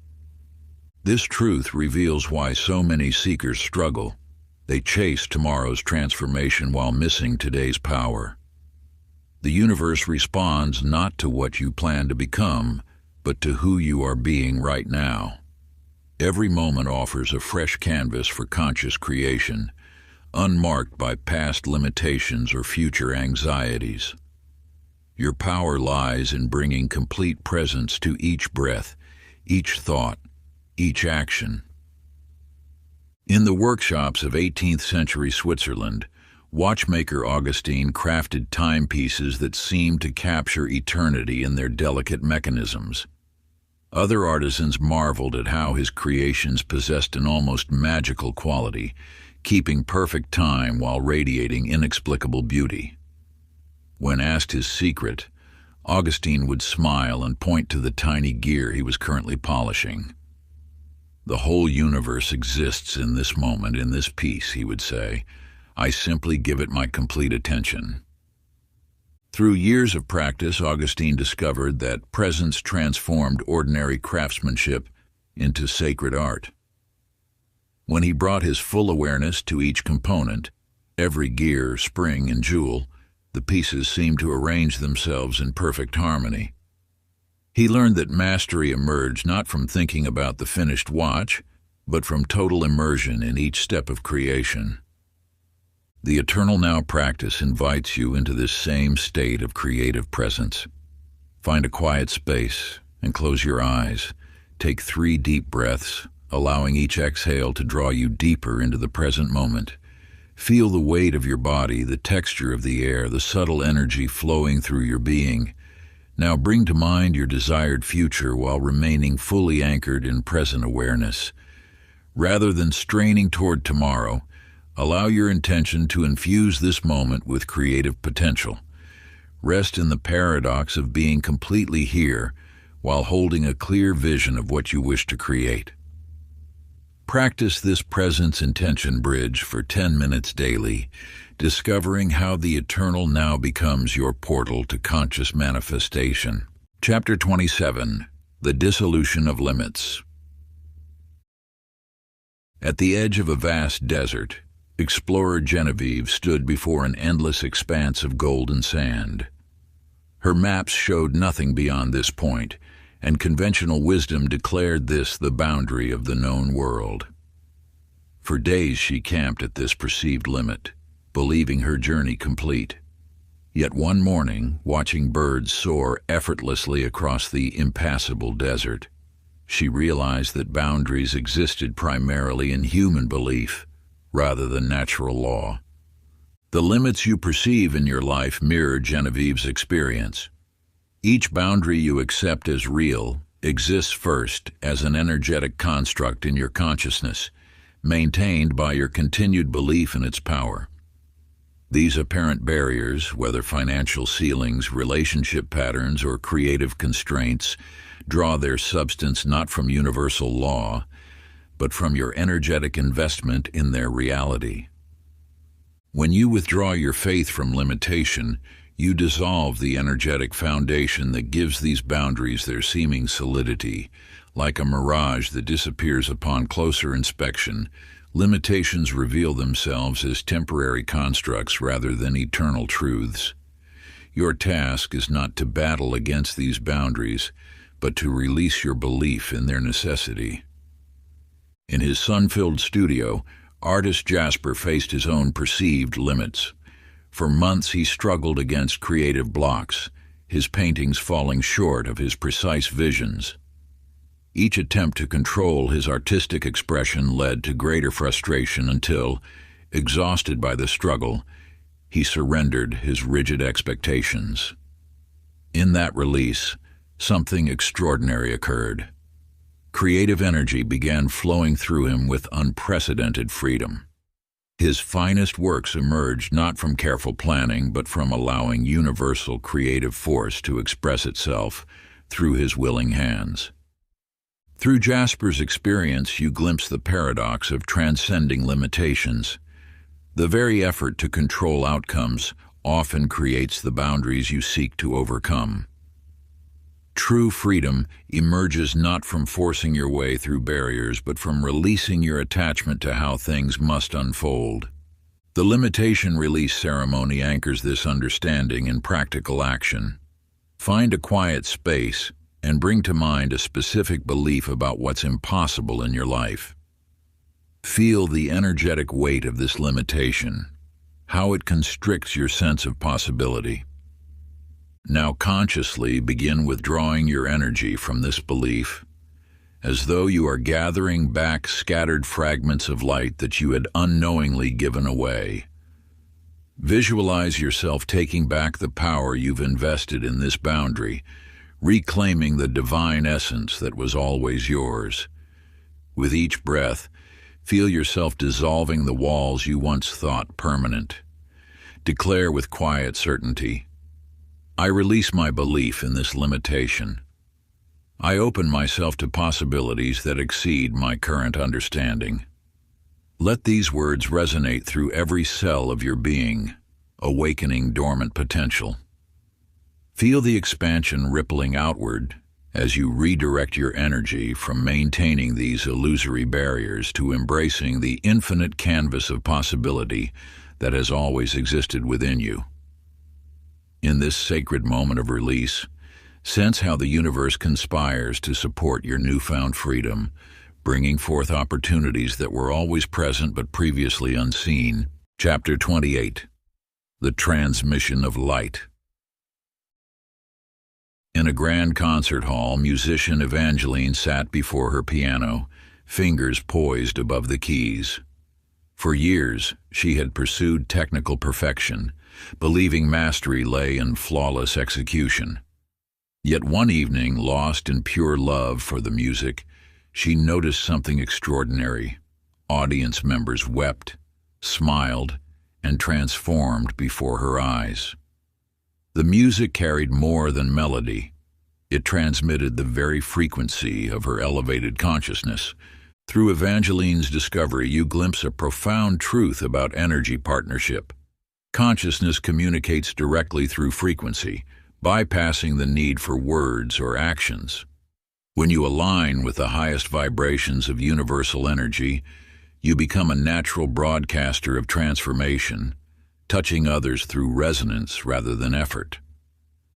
This truth reveals why so many seekers struggle. They chase tomorrow's transformation while missing today's power. The universe responds not to what you plan to become, but to who you are being right now. Every moment offers a fresh canvas for conscious creation, unmarked by past limitations or future anxieties. Your power lies in bringing complete presence to each breath, each thought, each action. In the workshops of 18th century Switzerland, watchmaker Augustine crafted timepieces that seemed to capture eternity in their delicate mechanisms. Other artisans marveled at how his creations possessed an almost magical quality, keeping perfect time while radiating inexplicable beauty. When asked his secret, Augustine would smile and point to the tiny gear he was currently polishing. "The whole universe exists in this moment, in this piece," he would say. "I simply give it my complete attention." Through years of practice, Augustine discovered that presence transformed ordinary craftsmanship into sacred art. When he brought his full awareness to each component, every gear, spring, and jewel, the pieces seemed to arrange themselves in perfect harmony. He learned that mastery emerged not from thinking about the finished watch, but from total immersion in each step of creation. The Eternal Now practice invites you into this same state of creative presence. Find a quiet space and close your eyes. Take 3 deep breaths, allowing each exhale to draw you deeper into the present moment. Feel the weight of your body, the texture of the air, the subtle energy flowing through your being. Now bring to mind your desired future while remaining fully anchored in present awareness. Rather than straining toward tomorrow, allow your intention to infuse this moment with creative potential. Rest in the paradox of being completely here while holding a clear vision of what you wish to create. Practice this presence intention bridge for 10 minutes daily, discovering how the eternal now becomes your portal to conscious manifestation. Chapter 27. The Dissolution of Limits. At the edge of a vast desert, explorer Genevieve stood before an endless expanse of golden sand. Her maps showed nothing beyond this point, and conventional wisdom declared this the boundary of the known world. For days she camped at this perceived limit, believing her journey complete. Yet one morning, watching birds soar effortlessly across the impassable desert, she realized that boundaries existed primarily in human belief rather than natural law. The limits you perceive in your life mirror Genevieve's experience. Each boundary you accept as real exists first as an energetic construct in your consciousness, maintained by your continued belief in its power. These apparent barriers, whether financial ceilings, relationship patterns, or creative constraints, draw their substance not from universal law, but from your energetic investment in their reality. When you withdraw your faith from limitation, you dissolve the energetic foundation that gives these boundaries their seeming solidity. Like a mirage that disappears upon closer inspection, limitations reveal themselves as temporary constructs rather than eternal truths. Your task is not to battle against these boundaries, but to release your belief in their necessity. In his sun-filled studio, artist Jasper faced his own perceived limits. For months he struggled against creative blocks, his paintings falling short of his precise visions. Each attempt to control his artistic expression led to greater frustration until, exhausted by the struggle, he surrendered his rigid expectations. In that release, something extraordinary occurred. Creative energy began flowing through him with unprecedented freedom. His finest works emerged not from careful planning, but from allowing universal creative force to express itself through his willing hands. Through Jasper's experience, you glimpse the paradox of transcending limitations. The very effort to control outcomes often creates the boundaries you seek to overcome. True freedom emerges not from forcing your way through barriers, but from releasing your attachment to how things must unfold. The limitation release ceremony anchors this understanding in practical action. Find a quiet space and bring to mind a specific belief about what's impossible in your life. Feel the energetic weight of this limitation, how it constricts your sense of possibility. Now consciously begin withdrawing your energy from this belief, as though you are gathering back scattered fragments of light that you had unknowingly given away. Visualize yourself taking back the power you've invested in this boundary, reclaiming the divine essence that was always yours. With each breath, feel yourself dissolving the walls you once thought permanent. Declare with quiet certainty, I release my belief in this limitation. I open myself to possibilities that exceed my current understanding. Let these words resonate through every cell of your being, awakening dormant potential. Feel the expansion rippling outward as you redirect your energy from maintaining these illusory barriers to embracing the infinite canvas of possibility that has always existed within you. In this sacred moment of release, sense how the universe conspires to support your newfound freedom, bringing forth opportunities that were always present but previously unseen. Chapter 28. The Transmission of Light. In a grand concert hall, musician Evangeline sat before her piano, fingers poised above the keys. For years, she had pursued technical perfection, believing mastery lay in flawless execution. Yet one evening, lost in pure love for the music, she noticed something extraordinary. Audience members wept, smiled, and transformed before her eyes. The music carried more than melody. It transmitted the very frequency of her elevated consciousness. Through Evangeline's discovery, you glimpse a profound truth about energy partnership. Consciousness communicates directly through frequency, bypassing the need for words or actions. When you align with the highest vibrations of universal energy, you become a natural broadcaster of transformation, touching others through resonance rather than effort.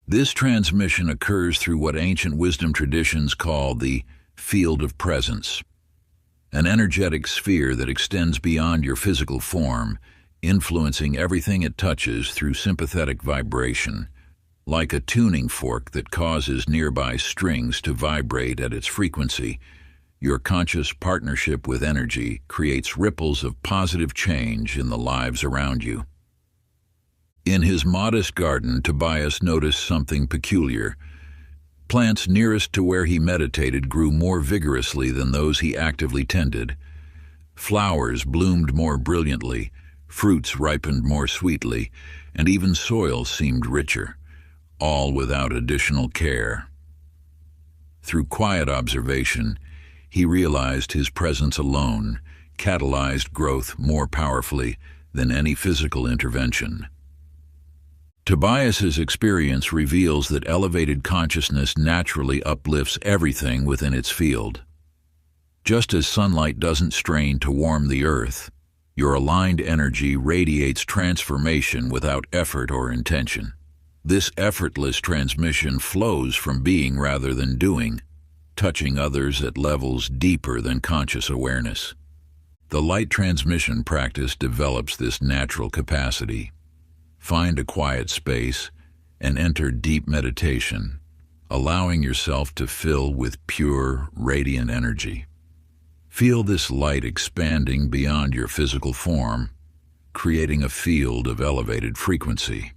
This transmission occurs through what ancient wisdom traditions call the field of presence, an energetic sphere that extends beyond your physical form, influencing everything it touches through sympathetic vibration, like a tuning fork that causes nearby strings to vibrate at its frequency. Your conscious partnership with energy creates ripples of positive change in the lives around you. In his modest garden, Tobias noticed something peculiar. Plants nearest to where he meditated grew more vigorously than those he actively tended. Flowers bloomed more brilliantly, fruits ripened more sweetly, and even soil seemed richer, all without additional care. Through quiet observation, he realized his presence alone catalyzed growth more powerfully than any physical intervention. Tobias's experience reveals that elevated consciousness naturally uplifts everything within its field. Just as sunlight doesn't strain to warm the earth, your aligned energy radiates transformation without effort or intention. This effortless transmission flows from being rather than doing, touching others at levels deeper than conscious awareness. The light transmission practice develops this natural capacity. Find a quiet space and enter deep meditation, allowing yourself to fill with pure, radiant energy. Feel this light expanding beyond your physical form, creating a field of elevated frequency.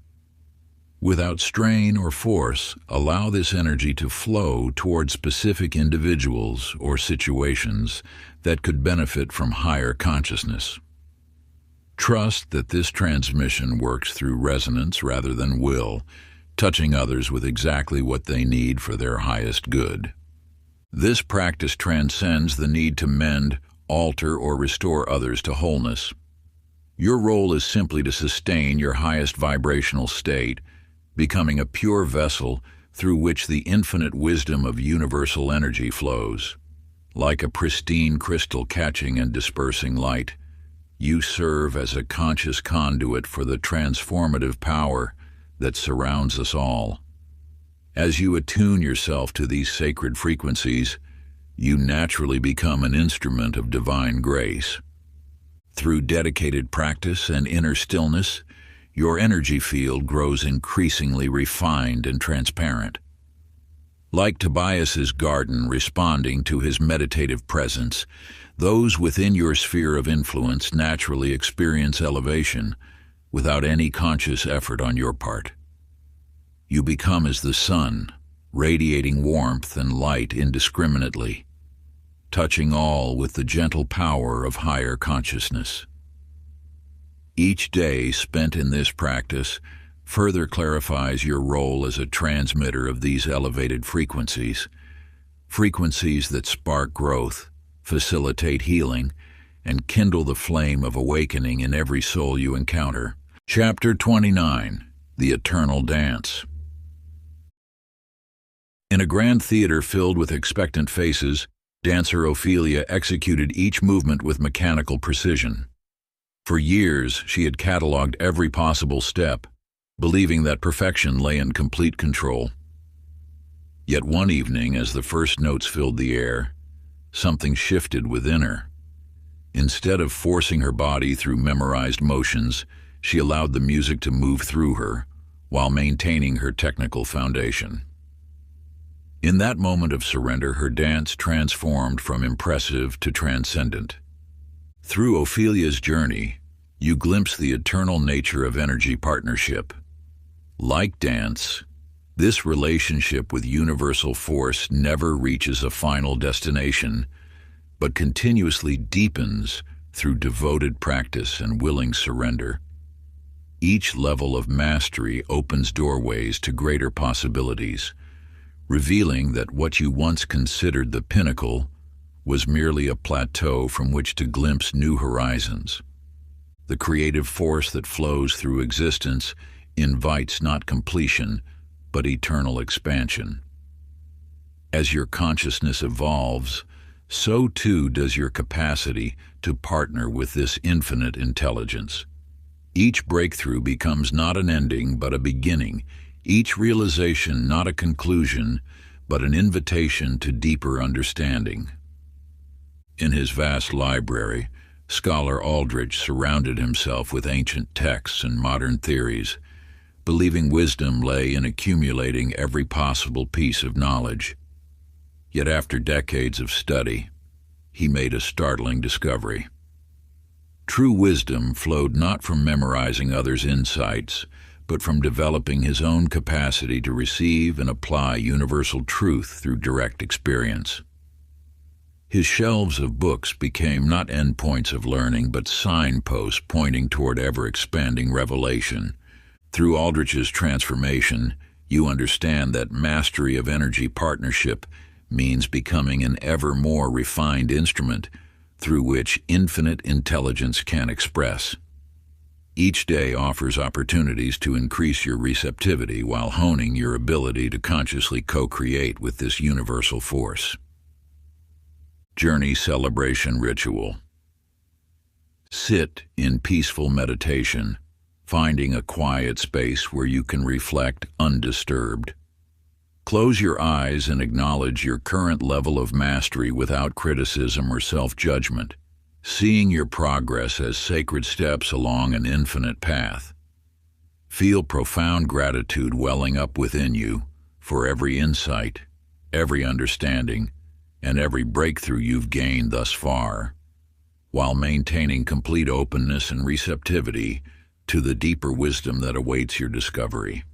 Without strain or force, allow this energy to flow toward specific individuals or situations that could benefit from higher consciousness. Trust that this transmission works through resonance rather than will, touching others with exactly what they need for their highest good. This practice transcends the need to mend, alter, or restore others to wholeness. Your role is simply to sustain your highest vibrational state, becoming a pure vessel through which the infinite wisdom of universal energy flows. Like a pristine crystal catching and dispersing light, you serve as a conscious conduit for the transformative power that surrounds us all. As you attune yourself to these sacred frequencies, you naturally become an instrument of divine grace. Through dedicated practice and inner stillness, your energy field grows increasingly refined and transparent. Like Tobias's garden responding to his meditative presence, those within your sphere of influence naturally experience elevation without any conscious effort on your part. You become as the sun, radiating warmth and light indiscriminately, touching all with the gentle power of higher consciousness. Each day spent in this practice further clarifies your role as a transmitter of these elevated frequencies, frequencies that spark growth, facilitate healing, and kindle the flame of awakening in every soul you encounter. Chapter 29: The Eternal Dance. In a grand theater filled with expectant faces, dancer Ophelia executed each movement with mechanical precision. For years, she had cataloged every possible step, believing that perfection lay in complete control. Yet one evening, as the first notes filled the air, something shifted within her. Instead of forcing her body through memorized motions, she allowed the music to move through her, while maintaining her technical foundation. In that moment of surrender, her dance transformed from impressive to transcendent. Through Ophelia's journey, you glimpse the eternal nature of energy partnership. Like dance, this relationship with universal force never reaches a final destination, but continuously deepens through devoted practice and willing surrender. Each level of mastery opens doorways to greater possibilities, revealing that what you once considered the pinnacle was merely a plateau from which to glimpse new horizons. The creative force that flows through existence invites not completion, but eternal expansion. As your consciousness evolves, so too does your capacity to partner with this infinite intelligence. Each breakthrough becomes not an ending, but a beginning. Each realization not a conclusion, but an invitation to deeper understanding. In his vast library, Scholar Aldrich surrounded himself with ancient texts and modern theories, believing wisdom lay in accumulating every possible piece of knowledge. Yet after decades of study, he made a startling discovery. True wisdom flowed not from memorizing others' insights, but from developing his own capacity to receive and apply universal truth through direct experience. His shelves of books became not endpoints of learning, but signposts pointing toward ever-expanding revelation. Through Aldrich's transformation, you understand that mastery of energy partnership means becoming an ever more refined instrument through which infinite intelligence can express. Each day offers opportunities to increase your receptivity while honing your ability to consciously co-create with this universal force. Journey Celebration Ritual. Sit in peaceful meditation, finding a quiet space where you can reflect undisturbed. Close your eyes and acknowledge your current level of mastery without criticism or self-judgment, seeing your progress as sacred steps along an infinite path. Feel profound gratitude welling up within you for every insight, every understanding, and every breakthrough you've gained thus far, while maintaining complete openness and receptivity to the deeper wisdom that awaits your discovery.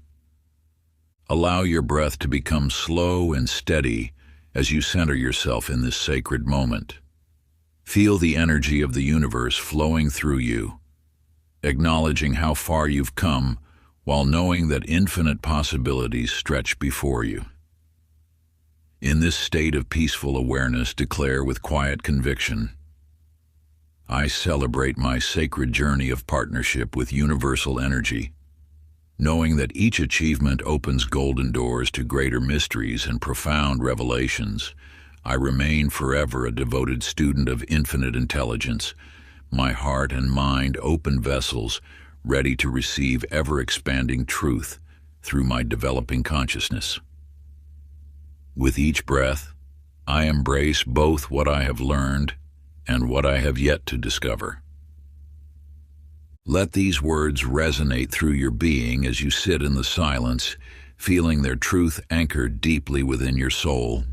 Allow your breath to become slow and steady as you center yourself in this sacred moment. Feel the energy of the universe flowing through you, acknowledging how far you've come while knowing that infinite possibilities stretch before you. In this state of peaceful awareness, declare with quiet conviction, I celebrate my sacred journey of partnership with universal energy, knowing that each achievement opens golden doors to greater mysteries and profound revelations. I remain forever a devoted student of infinite intelligence, my heart and mind open vessels, ready to receive ever-expanding truth through my developing consciousness. With each breath, I embrace both what I have learned and what I have yet to discover. Let these words resonate through your being as you sit in the silence, feeling their truth anchored deeply within your soul.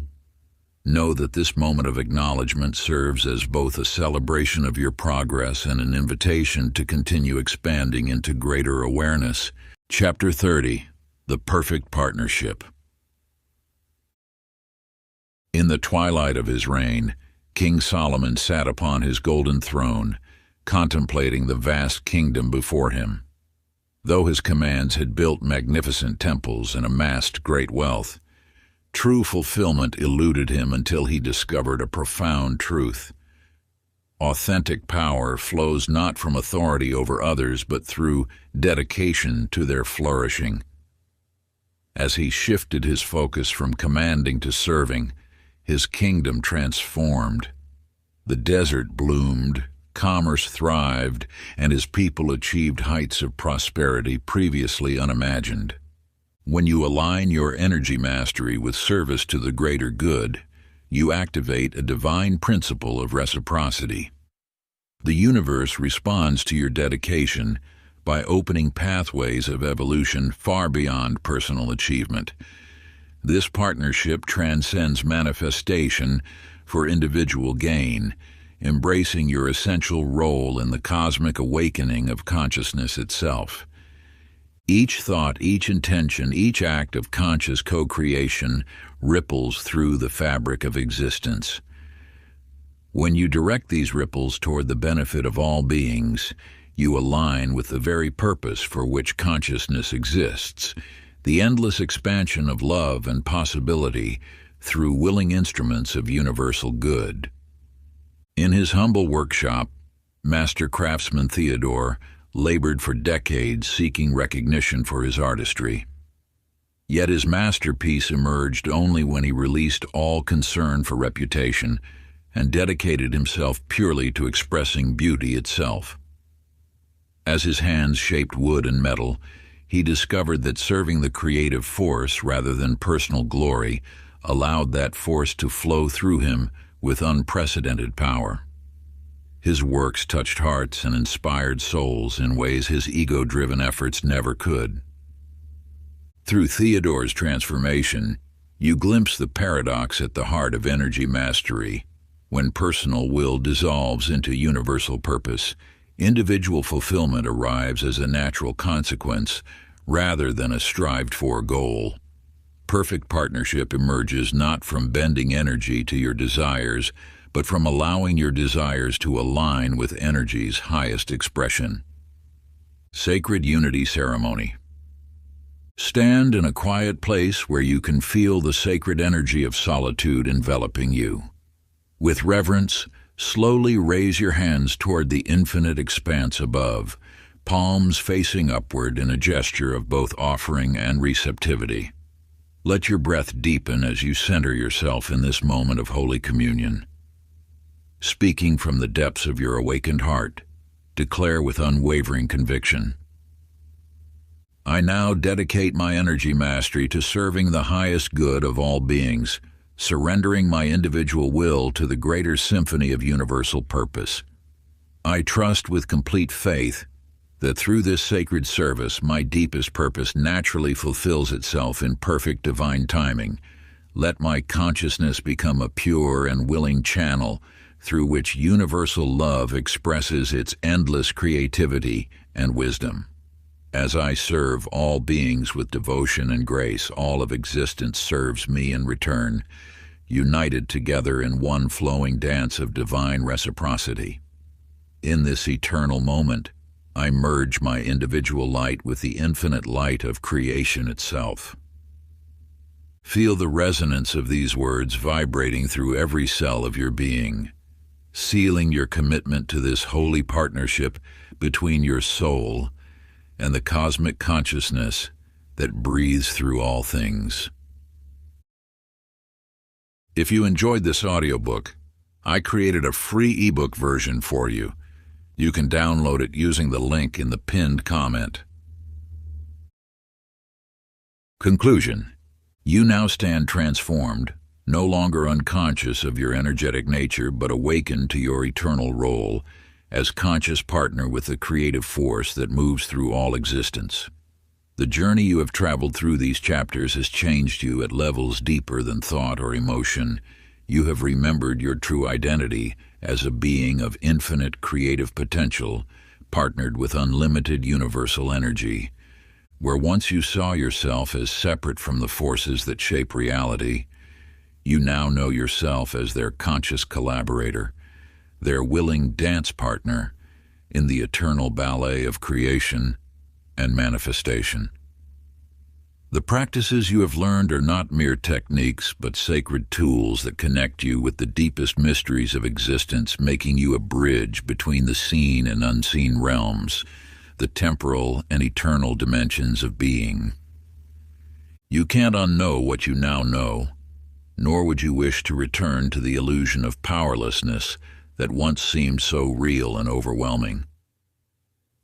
Know that this moment of acknowledgement serves as both a celebration of your progress and an invitation to continue expanding into greater awareness. Chapter 30. The Perfect Partnership. In the twilight of his reign, King Solomon sat upon his golden throne, contemplating the vast kingdom before him. Though his commands had built magnificent temples and amassed great wealth, true fulfillment eluded him until he discovered a profound truth. Authentic power flows not from authority over others, but through dedication to their flourishing. As he shifted his focus from commanding to serving, his kingdom transformed. The desert bloomed, commerce thrived, and his people achieved heights of prosperity previously unimagined. When you align your energy mastery with service to the greater good, you activate a divine principle of reciprocity. The universe responds to your dedication by opening pathways of evolution far beyond personal achievement. This partnership transcends manifestation for individual gain, embracing your essential role in the cosmic awakening of consciousness itself. Each thought, each intention, each act of conscious co-creation ripples through the fabric of existence. When you direct these ripples toward the benefit of all beings, you align with the very purpose for which consciousness exists, the endless expansion of love and possibility through willing instruments of universal good. In his humble workshop, Master Craftsman Theodore labored for decades seeking recognition for his artistry. Yet his masterpiece emerged only when he released all concern for reputation and dedicated himself purely to expressing beauty itself. As his hands shaped wood and metal, he discovered that serving the creative force rather than personal glory allowed that force to flow through him with unprecedented power. His works touched hearts and inspired souls in ways his ego-driven efforts never could. Through Theodore's transformation, you glimpse the paradox at the heart of energy mastery. When personal will dissolves into universal purpose, individual fulfillment arrives as a natural consequence rather than a strived-for goal. Perfect partnership emerges not from bending energy to your desires, but from allowing your desires to align with energy's highest expression. Sacred Unity Ceremony. Stand in a quiet place where you can feel the sacred energy of solitude enveloping you. With reverence, slowly raise your hands toward the infinite expanse above, palms facing upward in a gesture of both offering and receptivity. Let your breath deepen as you center yourself in this moment of Holy Communion. Speaking from the depths of your awakened heart, declare with unwavering conviction, I now dedicate my energy mastery to serving the highest good of all beings, surrendering my individual will to the greater symphony of universal purpose. I trust with complete faith that through this sacred service my deepest purpose naturally fulfills itself in perfect divine timing. Let my consciousness become a pure and willing channel through which universal love expresses its endless creativity and wisdom. As I serve all beings with devotion and grace, all of existence serves me in return, united together in one flowing dance of divine reciprocity. In this eternal moment, I merge my individual light with the infinite light of creation itself. Feel the resonance of these words vibrating through every cell of your being, sealing your commitment to this holy partnership between your soul and the cosmic consciousness that breathes through all things. If you enjoyed this audiobook, I created a free ebook version for you. You can download it using the link in the pinned comment. Conclusion. You now stand transformed, no longer unconscious of your energetic nature, but awakened to your eternal role as conscious partner with the creative force that moves through all existence. The journey you have traveled through these chapters has changed you at levels deeper than thought or emotion. You have remembered your true identity as a being of infinite creative potential, partnered with unlimited universal energy. Where once you saw yourself as separate from the forces that shape reality, you now know yourself as their conscious collaborator, their willing dance partner in the eternal ballet of creation and manifestation. The practices you have learned are not mere techniques, but sacred tools that connect you with the deepest mysteries of existence, making you a bridge between the seen and unseen realms, the temporal and eternal dimensions of being. You can't unknow what you now know, nor would you wish to return to the illusion of powerlessness that once seemed so real and overwhelming.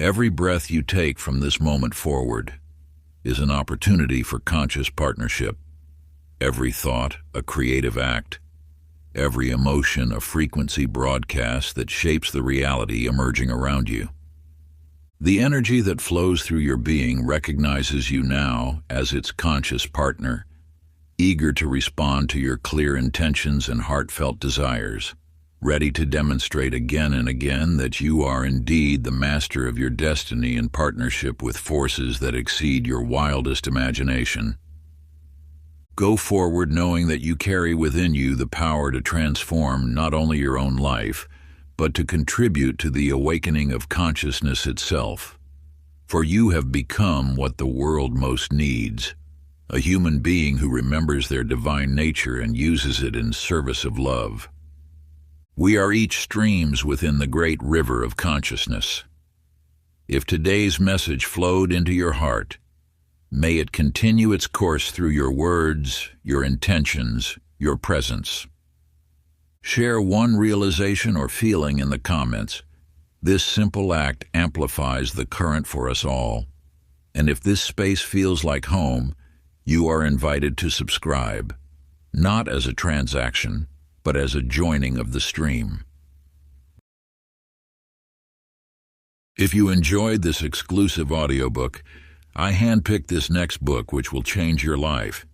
Every breath you take from this moment forward is an opportunity for conscious partnership. Every thought, a creative act. Every emotion, a frequency broadcast that shapes the reality emerging around you. The energy that flows through your being recognizes you now as its conscious partner, eager to respond to your clear intentions and heartfelt desires, ready to demonstrate again and again that you are indeed the master of your destiny in partnership with forces that exceed your wildest imagination. Go forward knowing that you carry within you the power to transform not only your own life, but to contribute to the awakening of consciousness itself. For you have become what the world most needs, a human being who remembers their divine nature and uses it in service of love. We are each streams within the great river of consciousness. If today's message flowed into your heart, may it continue its course through your words, your intentions, your presence. Share one realization or feeling in the comments. This simple act amplifies the current for us all. And if this space feels like home, you are invited to subscribe, not as a transaction, but as a joining of the stream. If you enjoyed this exclusive audiobook, I handpicked this next book which will change your life.